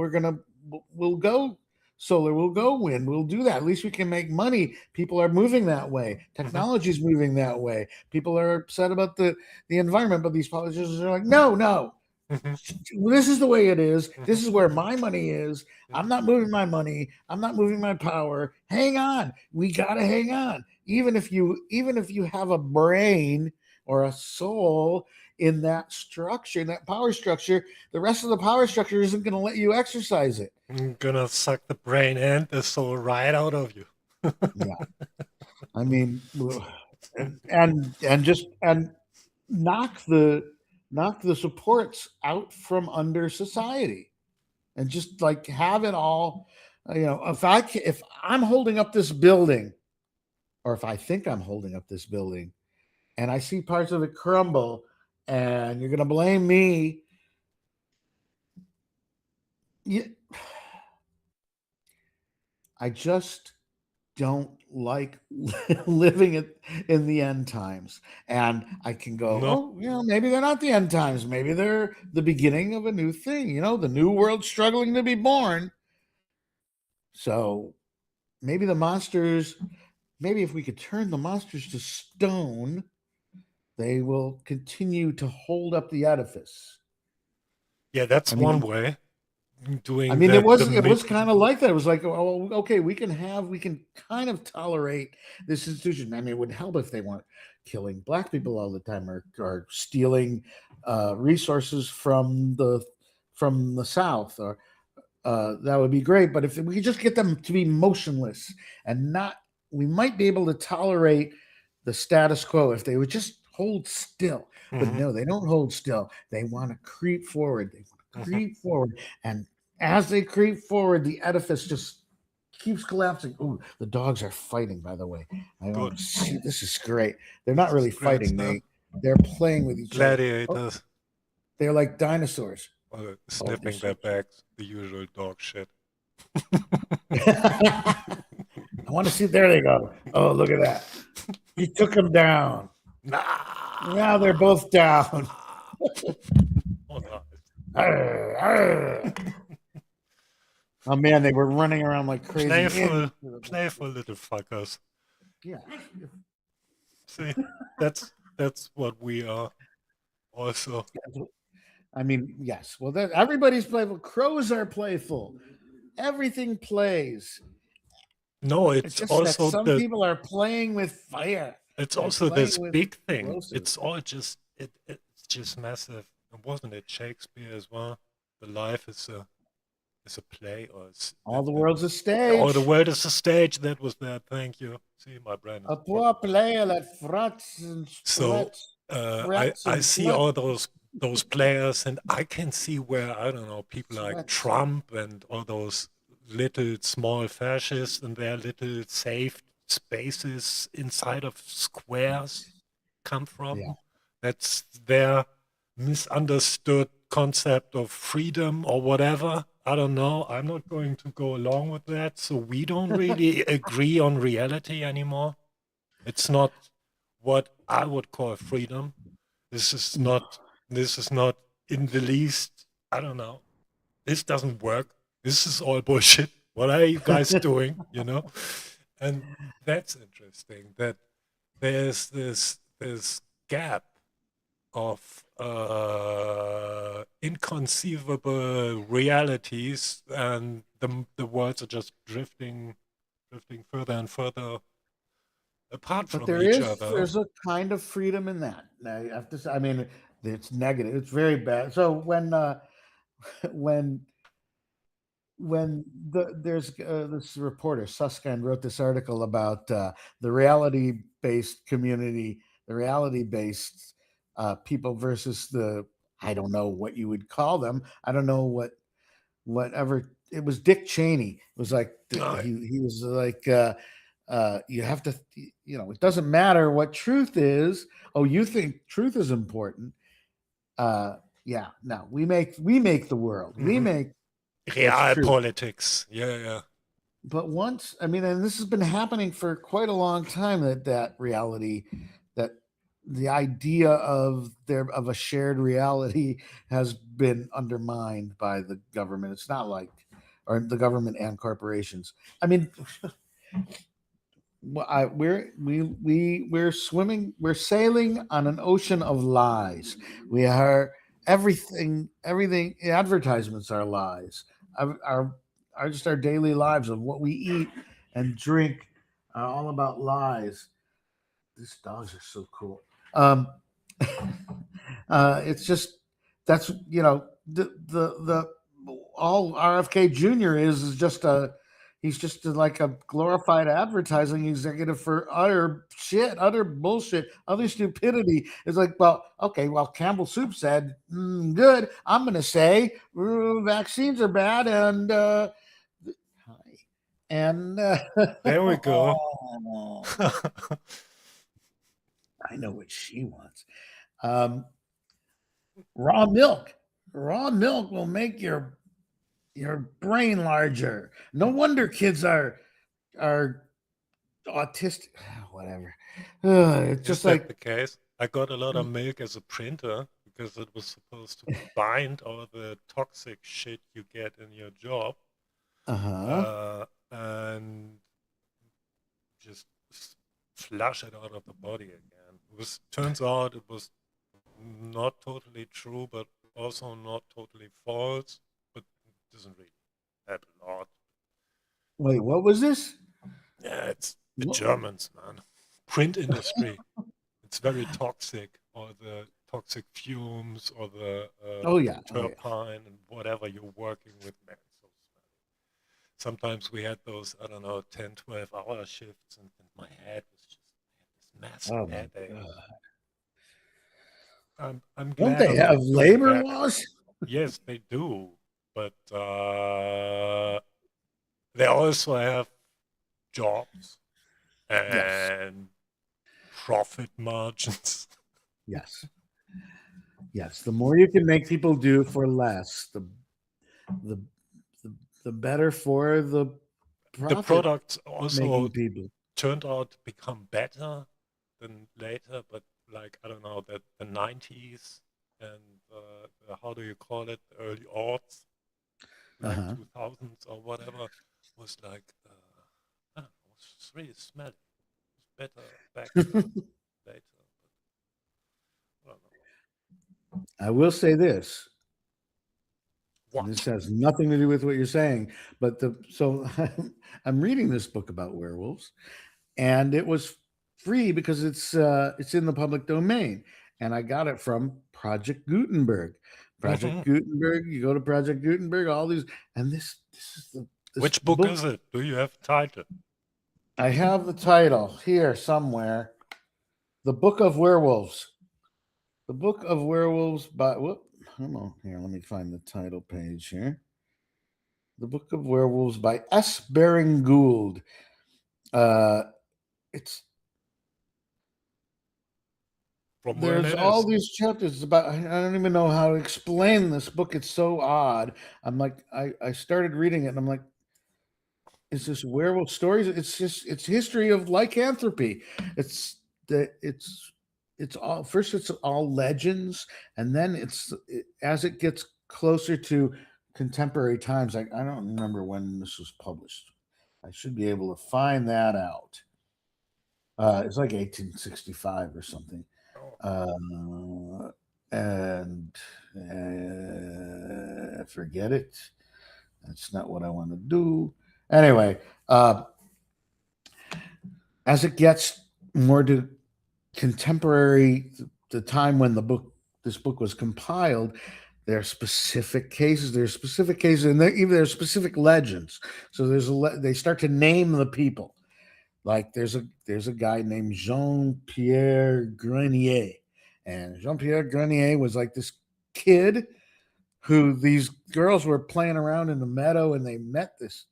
we'll go solar, we'll go wind, we'll do that. At least we can make money. People are moving that way. Mhm, Technology is moving that way. People are upset about the environment, but these politicians are like, no, no. mhm, This is the way it is. mhm, This is where my money is. I'm mhm, not moving my money. I'm not moving my power. Hang on. We got to hang on. Even if you have a brain or a soul in that structure, in that power structure, the rest of the power structure isn't going to let you exercise it. I'm gonna suck the brain and the soul right out of you. Yeah. I mean, and just and knock the knock the supports out from under society and just like have it all. If I'm holding up this building, or if I think I'm holding up this building, and I see parts of it crumble, and you're going to blame me, you, I just don't like living in the end times. And I can go, No. oh, maybe they're not the end times. Maybe they're the beginning of a new thing. The new world struggling to be born. So maybe the monsters, maybe if we could turn the monsters to stone, they will continue to hold up the edifice. Yeah, that's I one mean, way. I Doing mean, it the was it mid. was kind of like that. It was like, oh, okay, we can kind of tolerate this institution. I mean, it would help if they weren't killing black people all the time, or stealing resources from the South, or that would be great. But if we could just get them to be motionless and not, we might be able to tolerate the status quo if they would just hold still. But Mhm, no, they don't hold still. They want to creep forward. They want to mhm. creep forward. And as they creep forward, the edifice just keeps collapsing. Ooh, the dogs are fighting, by the way. I Good. want to see. This is great. They're not This is really great fighting. stuff. They're playing with each other. Oh, Gladiators. they're like dinosaurs. Oh, they're Sniffing so their backs. The usual dog shit. I want to see. There they go. Oh, look at that. He took them down. Now they're Nah. both down. Oh, nice. Arr, arr. Oh man, they were running around like crazy. Playful, playful little fuckers. Yeah. See, that's what we are. Also, I mean, yes. Well, everybody's playful. Crows are playful. Everything plays. no, It's it's just that also some the people are playing with fire. it's They're also playing this with big thing. explosives. It's all just it's just massive. And wasn't it Shakespeare as well? The life is a play, or it's All the world's a or the stage. world is a stage. That was that. Thank you. See, my brain is A poor fucking right. player that frets and So I frets I and see all sluts. those players, and I can see where I don't know people like Sweats. Trump and all those little small fascists and their little safe spaces inside of squares come Yeah. from. That's their misunderstood concept of freedom or whatever. I don't know. I'm not going to go along with that. So we don't really agree on reality anymore. It's not what I would call freedom. This is not. This is not in the least. I don't know. This doesn't work. This is all bullshit. What are you guys doing? You know, and that's interesting. That there's this gap of inconceivable realities, and the worlds are just drifting further and further apart But from each other. there's a kind of freedom in that. Now you have to say, I mean, it's negative. It's very bad. So when there's this reporter Susskind wrote this article about the reality based community, the reality based people versus the, I don't know what you would call them. I don't know whatever it was. Dick Cheney was like Oh, he was like you have to, it doesn't matter what truth is. Oh, you think truth is important? Yeah, no, we make the world. We mhm. make what's Real true. politics. Yeah, yeah. But once, I mean, and this has been happening for quite a long time, that reality, that the idea of a shared reality has been undermined by the government. It's not like, or the government and corporations. I mean, we're swimming, we're sailing on an ocean of lies. We are everything. Advertisements are lies. Our just our daily lives of what we eat and drink are all about lies. These dogs are so cool. It's just, that's, the all RFK Jr. is just a, he's just like a glorified advertising executive for utter shit, utter bullshit, other stupidity. It's like, well, okay, well, Campbell Soup said, good. I'm going to say vaccines are bad, and and There we go. I know what she wants. Um, raw milk. Raw milk will make your brain larger. No wonder kids are autistic. Whatever. It's Is just that like, the case? I got a lot of milk as a printer because it was supposed to bind all the toxic shit you get in your job, uh-huh. and just flush it out of the body again. It was, turns out it was not totally true, but also not totally false. But it doesn't really happen a lot. Wait, what was this? Yeah, it's the What? Germans, man. Print industry. It's very toxic, or the toxic fumes, or Oh the yeah, oh yeah. turpine and whatever you're working with, man. So smelly. Sometimes we had those, I don't know, 10, 12-hour shifts, and my head was just, I had this massive Oh my headache. god. I'm Don't glad they I'm have not going labor back. laws? Yes, they do, but they also have jobs Yes. and profit margins. Yes. Yes. The more you can make people do for less, the the, the better for the The profit products also making people. turned out to become better than later, but like, I don't know, the 90s and how do you call it, the early aughts, like Uh-huh. 2000s or whatever, was like, I don't know, it was really smelly. It was better back than later. But I don't know. I will say this, and this What? has nothing to do with what you're saying, but I'm reading this book about werewolves, and it was free because it's in the public domain, and I got it from Project Gutenberg. Project Mhm. Gutenberg, you go to Project Gutenberg, all these, and this is this Which book book. is it? Do you have a title? I have the title here somewhere. The Book of Werewolves. The Book of Werewolves by whoop. Hold on here. Let me find the title page here. The Book of Werewolves by S. Baring Gould. Uh, it's from where there's it all is. these chapters about. I don't even know how to explain this book. It's so odd. I'm like, I started reading it, and I'm like, is this werewolf stories? It's history of lycanthropy. It's the it's all first. It's all legends, and then as it gets closer to contemporary times. I don't remember when this was published. I should be able to find that out. It's like 1865 or something. Oh, And forget it. That's not what I want to do. Anyway, as it gets more to contemporary, the time when this book was compiled, there are specific cases. There's specific cases, and even there's specific legends. So they start to name the people. Like there's a guy named Jean-Pierre Grenier, and Jean-Pierre Grenier was like this kid who these girls were playing around in the meadow, and they met this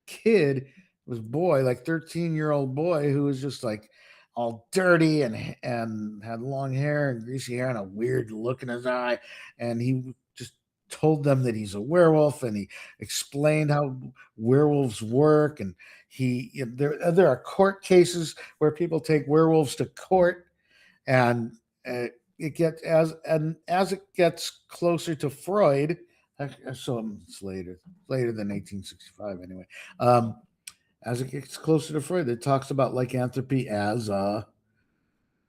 kid, this boy, like 13-year-old boy, who was just like all dirty and had long hair and greasy hair and a weird look in his eye, and he just told them that he's a werewolf, and he explained how werewolves work, and there are court cases where people take werewolves to court, and as it gets closer to Freud. So it's later than 1865 anyway. As it gets closer to Freud, it talks about lycanthropy as a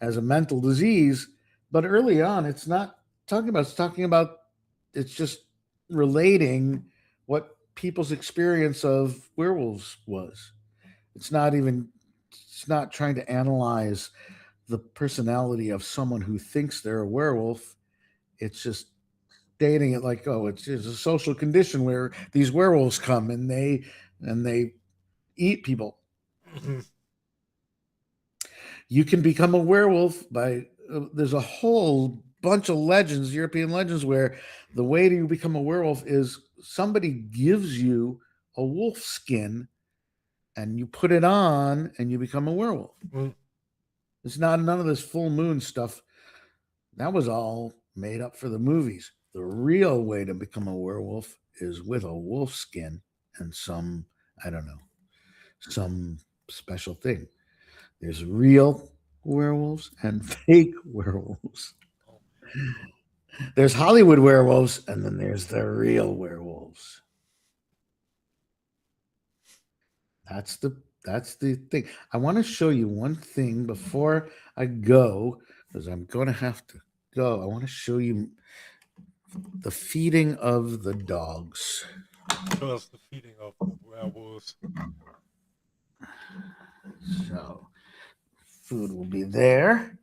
mental disease, but early on, it's not talking about. It's talking about. It's just relating what people's experience of werewolves was. It's not even. It's not trying to analyze the personality of someone who thinks they're a werewolf. It's just stating it like, oh, it's a social condition where these werewolves come and they eat people. mhm. You can become a werewolf by there's a whole bunch of legends, European legends, where the way to become a werewolf is somebody gives you a wolf skin and you put it on and you become a werewolf. Mm. It's not none of this full moon stuff. That was all made up for the movies. The real way to become a werewolf is with a wolf skin and some, I don't know, some special thing. There's real werewolves and fake werewolves. There's Hollywood werewolves, and then there's the real werewolves. That's the thing. I want to show you one thing before I go, because I'm going to have to go. I want to show you the feeding of the dogs. Show us the feeding of the werewolves. So, food will be there.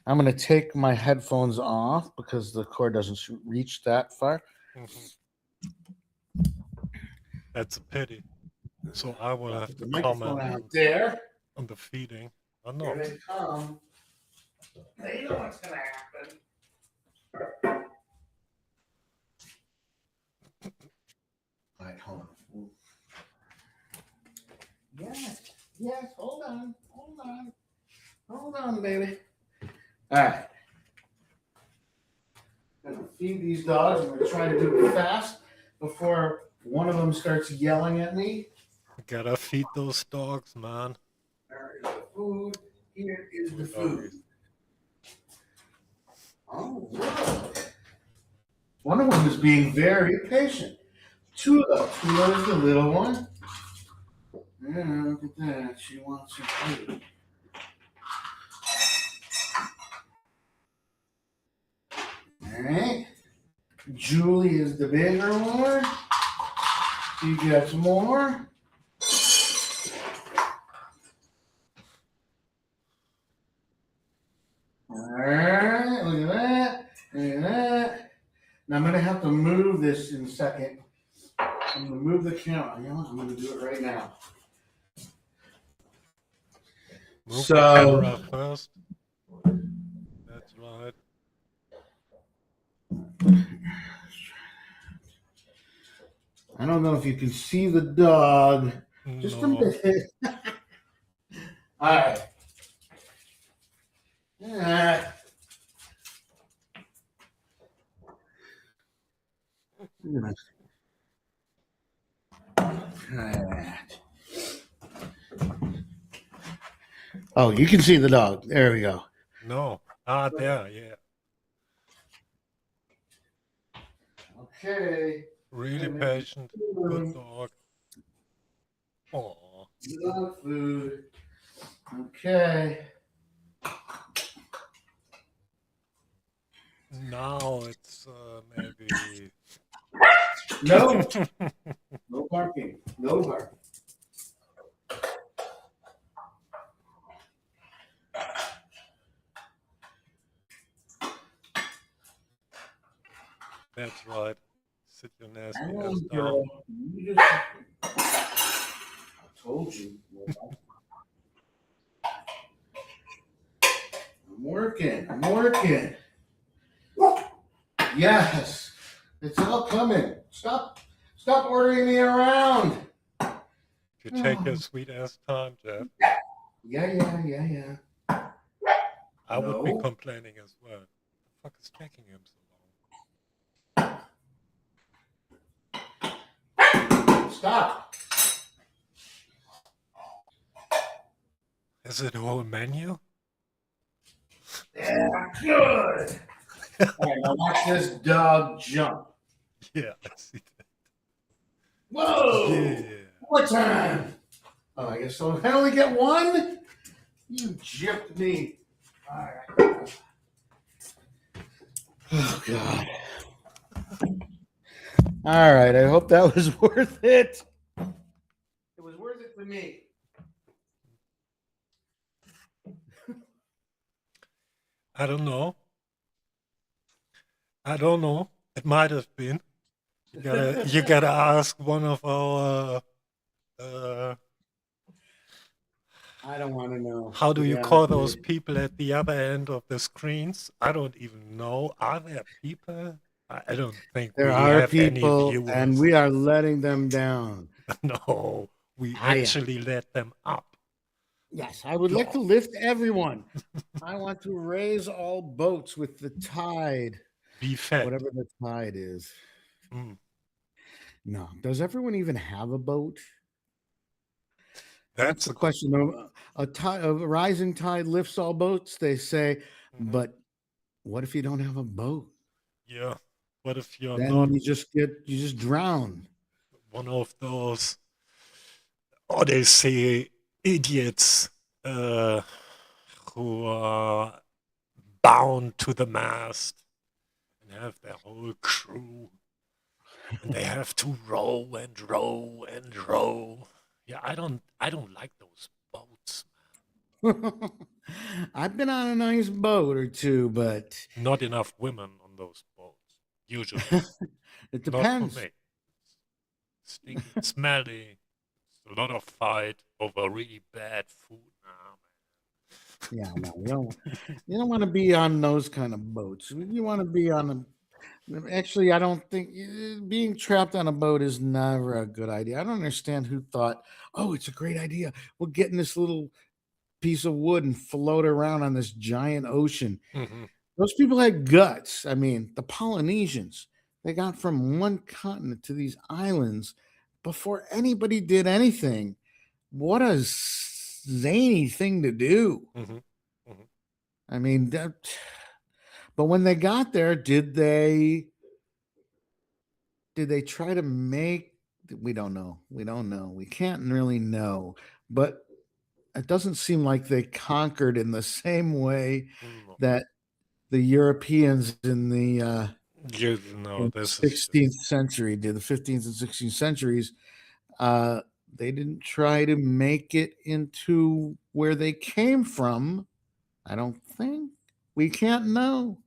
I'm going to take my headphones off because the cord doesn't reach that far. Mhm. That's a pity. So I will have The to microphone comment out there. on the feeding. Oh Here no. they come. They know what's going to happen. All right, hold on. Yes, hold on, baby. All right. I'm going to feed these dogs. I'm going to try to do it fast before one of them starts yelling at me. Gotta feed those dogs, man. There is the food. Here is the Poor food. doggies. Oh, wow. One of them is being very patient. Tula is the little one. Yeah, look at that. She wants her food. All right. Julie is the bigger one. She gets more. All right. Look at that. Look at that. Now I'm going to have to move this in a second. I'm going to move the camera. You know, I'm going to do it right now. Move the camera first. That's right. I don't know if you can see the dog. Just a No. minute. All right. Oh, you can see the dog. There we go. No. There, yeah. Okay. Really patient. Good dog. Aw. Dog food. Okay. Now it's maybe. No. No barking. No barking. That's right. Sit your nasty Hang ass on, down. girl. You just... I told you. I'm working. I'm working. Yes. It's all coming. Stop ordering me around. You take your sweet ass time, Jeff. Yeah. I would be No. complaining as well. The fuck is taking him so long? Stop. Is it a whole menu? Yeah, good. All right, now watch this dog jump. Yeah, I see that. Whoa! Yeah. What time? Oh, I guess so. I only get one? You gypped me. All right. Oh, God. All right. I hope that was worth it. It was worth it for me. I don't know. It might have been. You gotta ask one of our I don't want to know. how do you call those people at the other end of the screens? I don't even know. Are there people? I don't think There we are have any people, viewers. and we are letting them down. No, we actually let them up. Yes, I would like to lift everyone. I want to raise all boats with the tide. Be fed. Whatever the tide is. Mm. No. Does everyone even have a boat? That's the question. A rising tide lifts all boats, they say. Mhm. But what if you don't have a boat? Yeah. What if you're Then not you just drown. one of those Odyssey idiots who are bound to the mast and have their whole crew, and they have to row and row and row. Yeah, I don't like those boats. I've been on a nice boat or two, but Not enough women on those boats. Usually, it not depends. for me. Stinky, smelly. A lot of fight over really bad food now. Yeah, no, you don't want to be on those kind of boats. You want to be on a. Actually, I don't think being trapped on a boat is never a good idea. I don't understand who thought, "Oh, it's a great idea. We'll get in this little piece of wood and float around on this giant ocean." Mm-hmm. Those people had guts. I mean, the Polynesians, they got from one continent to these islands before anybody did anything. What a zany thing to do. Mm-hmm. Mm-hmm. I mean, but when they got there, did they try to make, we don't know. We can't really know. But it doesn't seem like they conquered in the same way No. that the Europeans in the This 16th century did, the 15th and 16th centuries. They didn't try to make it into where they came from. I don't think. We can't know.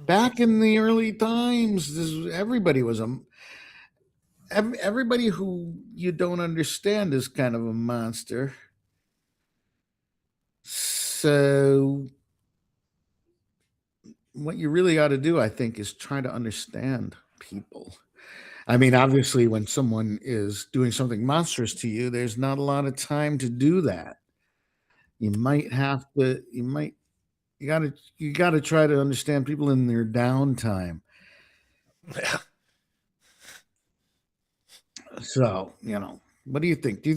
Back in the early times, everybody was everybody who you don't understand is kind of a monster. So what you really ought to do, I think, is try to understand people. I mean, obviously, when someone is doing something monstrous to you, there's not a lot of time to do that. You might have to, you got to try to understand people in their downtime. Yeah. So, what do you think? There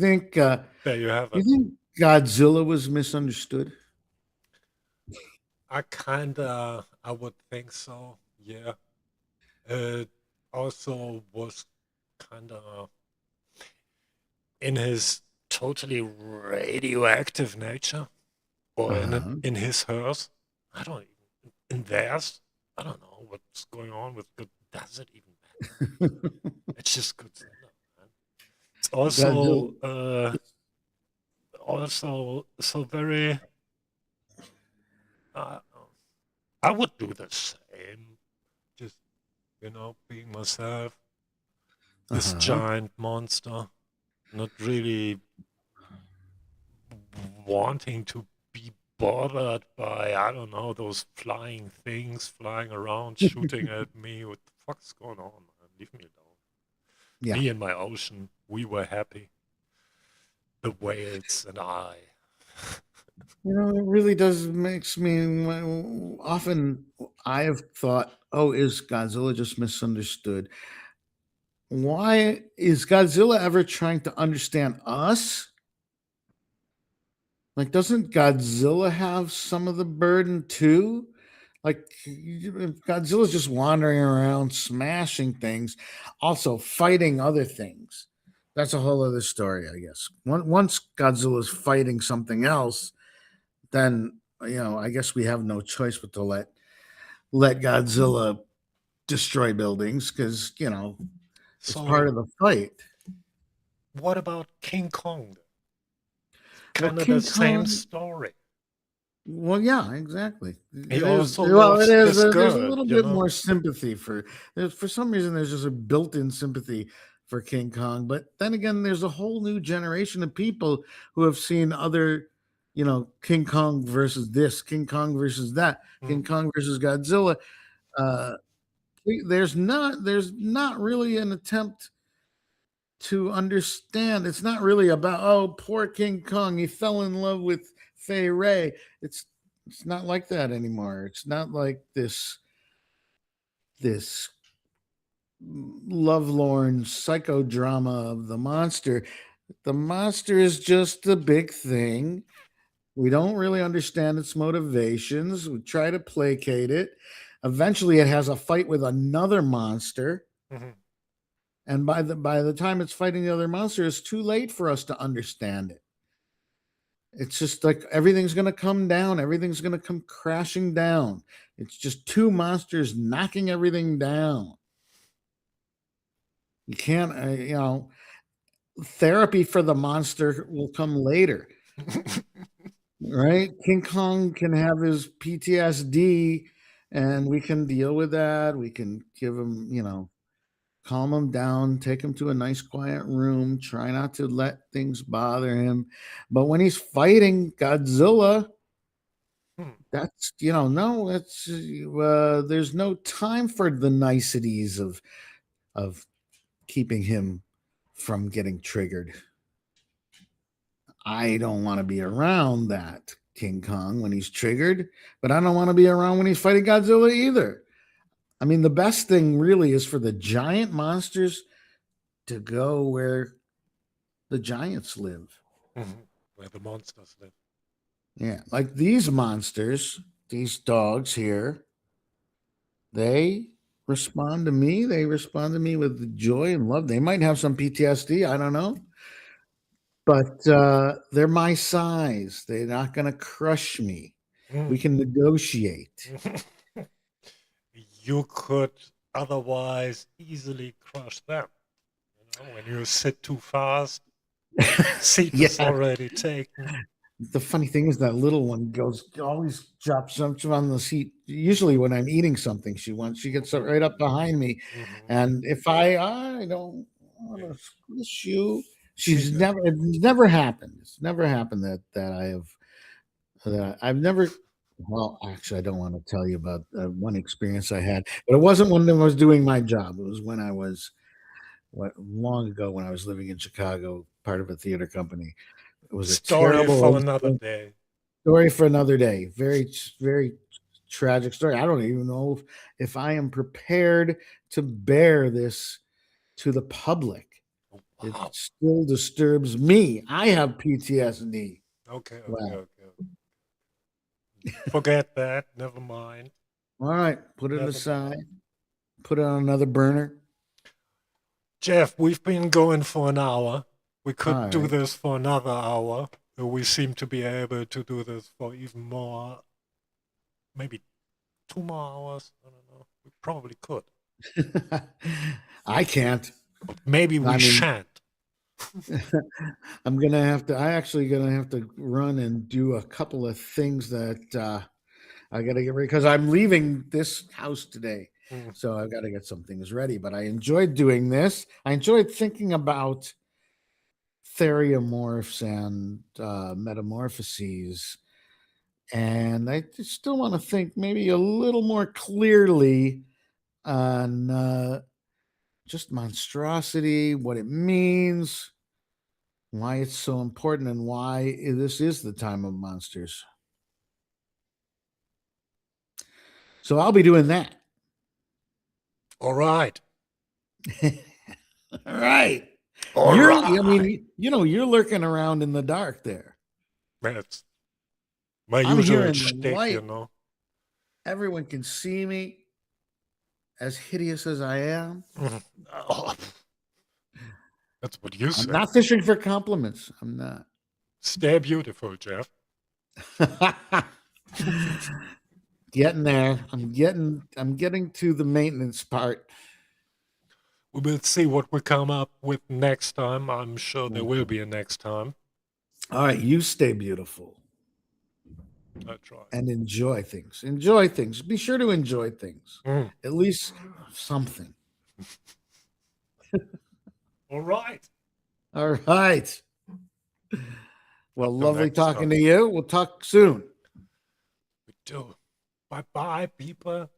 you have Do you it. think Godzilla was misunderstood? I would think so. Yeah. It also was kinda in his totally radioactive nature, or Uh-huh. in his hers. I don't even in theirs. I don't know what's going on with good. Does it even matter? It's just Godzilla, man. It's Godzilla. also so very. Uh, I would do the same. Just being myself. This Uh-huh. giant monster, not really wanting to be bothered by, I don't know, those flying things flying around, shooting at me. What the fuck's going on, man? Leave me alone. Yeah. Me and my ocean, we were happy. The whales and I. It really does makes me often I have thought, oh, is Godzilla just misunderstood? Why is Godzilla ever trying to understand us? Like, doesn't Godzilla have some of the burden too? Like, if Godzilla's just wandering around smashing things, also fighting other things. That's a whole other story, I guess. Once Godzilla's fighting something else, then I guess we have no choice but to let Godzilla destroy buildings because it's part So, of the fight. what about King Kong? Well, Kind of the King same Kong. story. Well, yeah, exactly. He It is. also Well, it loves is. this There's a girl, little bit more sympathy for some reason. There's just a built-in sympathy for King Kong, but then again, there's a whole new generation of people who have seen other, King Kong versus this, King Kong versus that, Mm. King Kong versus Godzilla. Uh, there's not really an attempt to understand. It's not really about, oh, poor King Kong, he fell in love with Fay Ray. It's not like that anymore. It's not like this lovelorn psychodrama of the monster. The monster is just a big thing. We don't really understand its motivations. We try to placate it. Eventually it has a fight with another monster. Mhm. And by the time it's fighting the other monster, it's too late for us to understand it. It's just like everything's going to come down, everything's going to come crashing down. It's just two monsters knocking everything down. You can't, therapy for the monster will come later, right? King Kong can have his PTSD and we can deal with that. We can give him, calm him down, take him to a nice quiet room, try not to let things bother him. But when he's fighting Godzilla, Hmm. that's no, that's there's no time for the niceties of keeping him from getting triggered. I don't want to be around that King Kong when he's triggered, but I don't want to be around when he's fighting Godzilla either. I mean, the best thing really is for the giant monsters to go where the giants live. Mhm. Where the monsters live. Yeah, like these monsters, these dogs here, they respond to me. They respond to me with joy and love. They might have some PTSD, I don't know, but they're my size. They're not going to crush me. We Mm. can negotiate. You could otherwise easily crush them. When you sit too fast, seat is Yeah. already taken. The funny thing is that little one goes always jumps on the seat. Usually when I'm eating something, she gets right up behind me, Mhm. and if I don't want Yeah. to squish you, She's a, it's never happened. It's never happened that I've never. Well, actually, I don't want to tell you about one experience I had, but it wasn't when I was doing my job. It was when I was long ago when I was living in Chicago, part of a theater company. It was a story terrible for another day. story for another day. Very, very tragic story. I don't even know if I am prepared to bear this to the public. It Oh, still disturbs me. I have PTSD. okay, Wow. okay. Forget that. Never mind. All right, put it Never aside. mind. Put it on another burner. Jeff, we've been going for an hour. We could All do right. this for another hour. We seem to be able to do this for even more, maybe 2 more hours. I don't know. We probably could. I can't. Maybe we I mean, shan't. I actually gonna have to run and do a couple of things that I gotta get ready because I'm leaving this house today. Mm. So I've got to get some things ready. But I enjoyed doing this. I enjoyed thinking about theriomorphs and metamorphoses. And I just still want to think maybe a little more clearly on just monstrosity, what it means, why it's so important, and why this is the time of monsters. So I'll be doing that. All right. All right. All I right. mean, you're lurking around in the dark there. That's my I'm here usual in the shtick, light. Everyone can see me as hideous as I am. Oh, that's what you I'm say. not fishing for compliments. I'm not. Stay beautiful, Jeff. Getting there. I'm getting to the maintenance part. We will see what we come up with next time. I'm sure there will be a next time. All right, you stay beautiful I try. and enjoy things. Enjoy things. Be sure to enjoy things. Mm. At least something. All right. All right. Well, Until lovely next talking time. to you. We'll talk soon. We do. Bye-bye, people.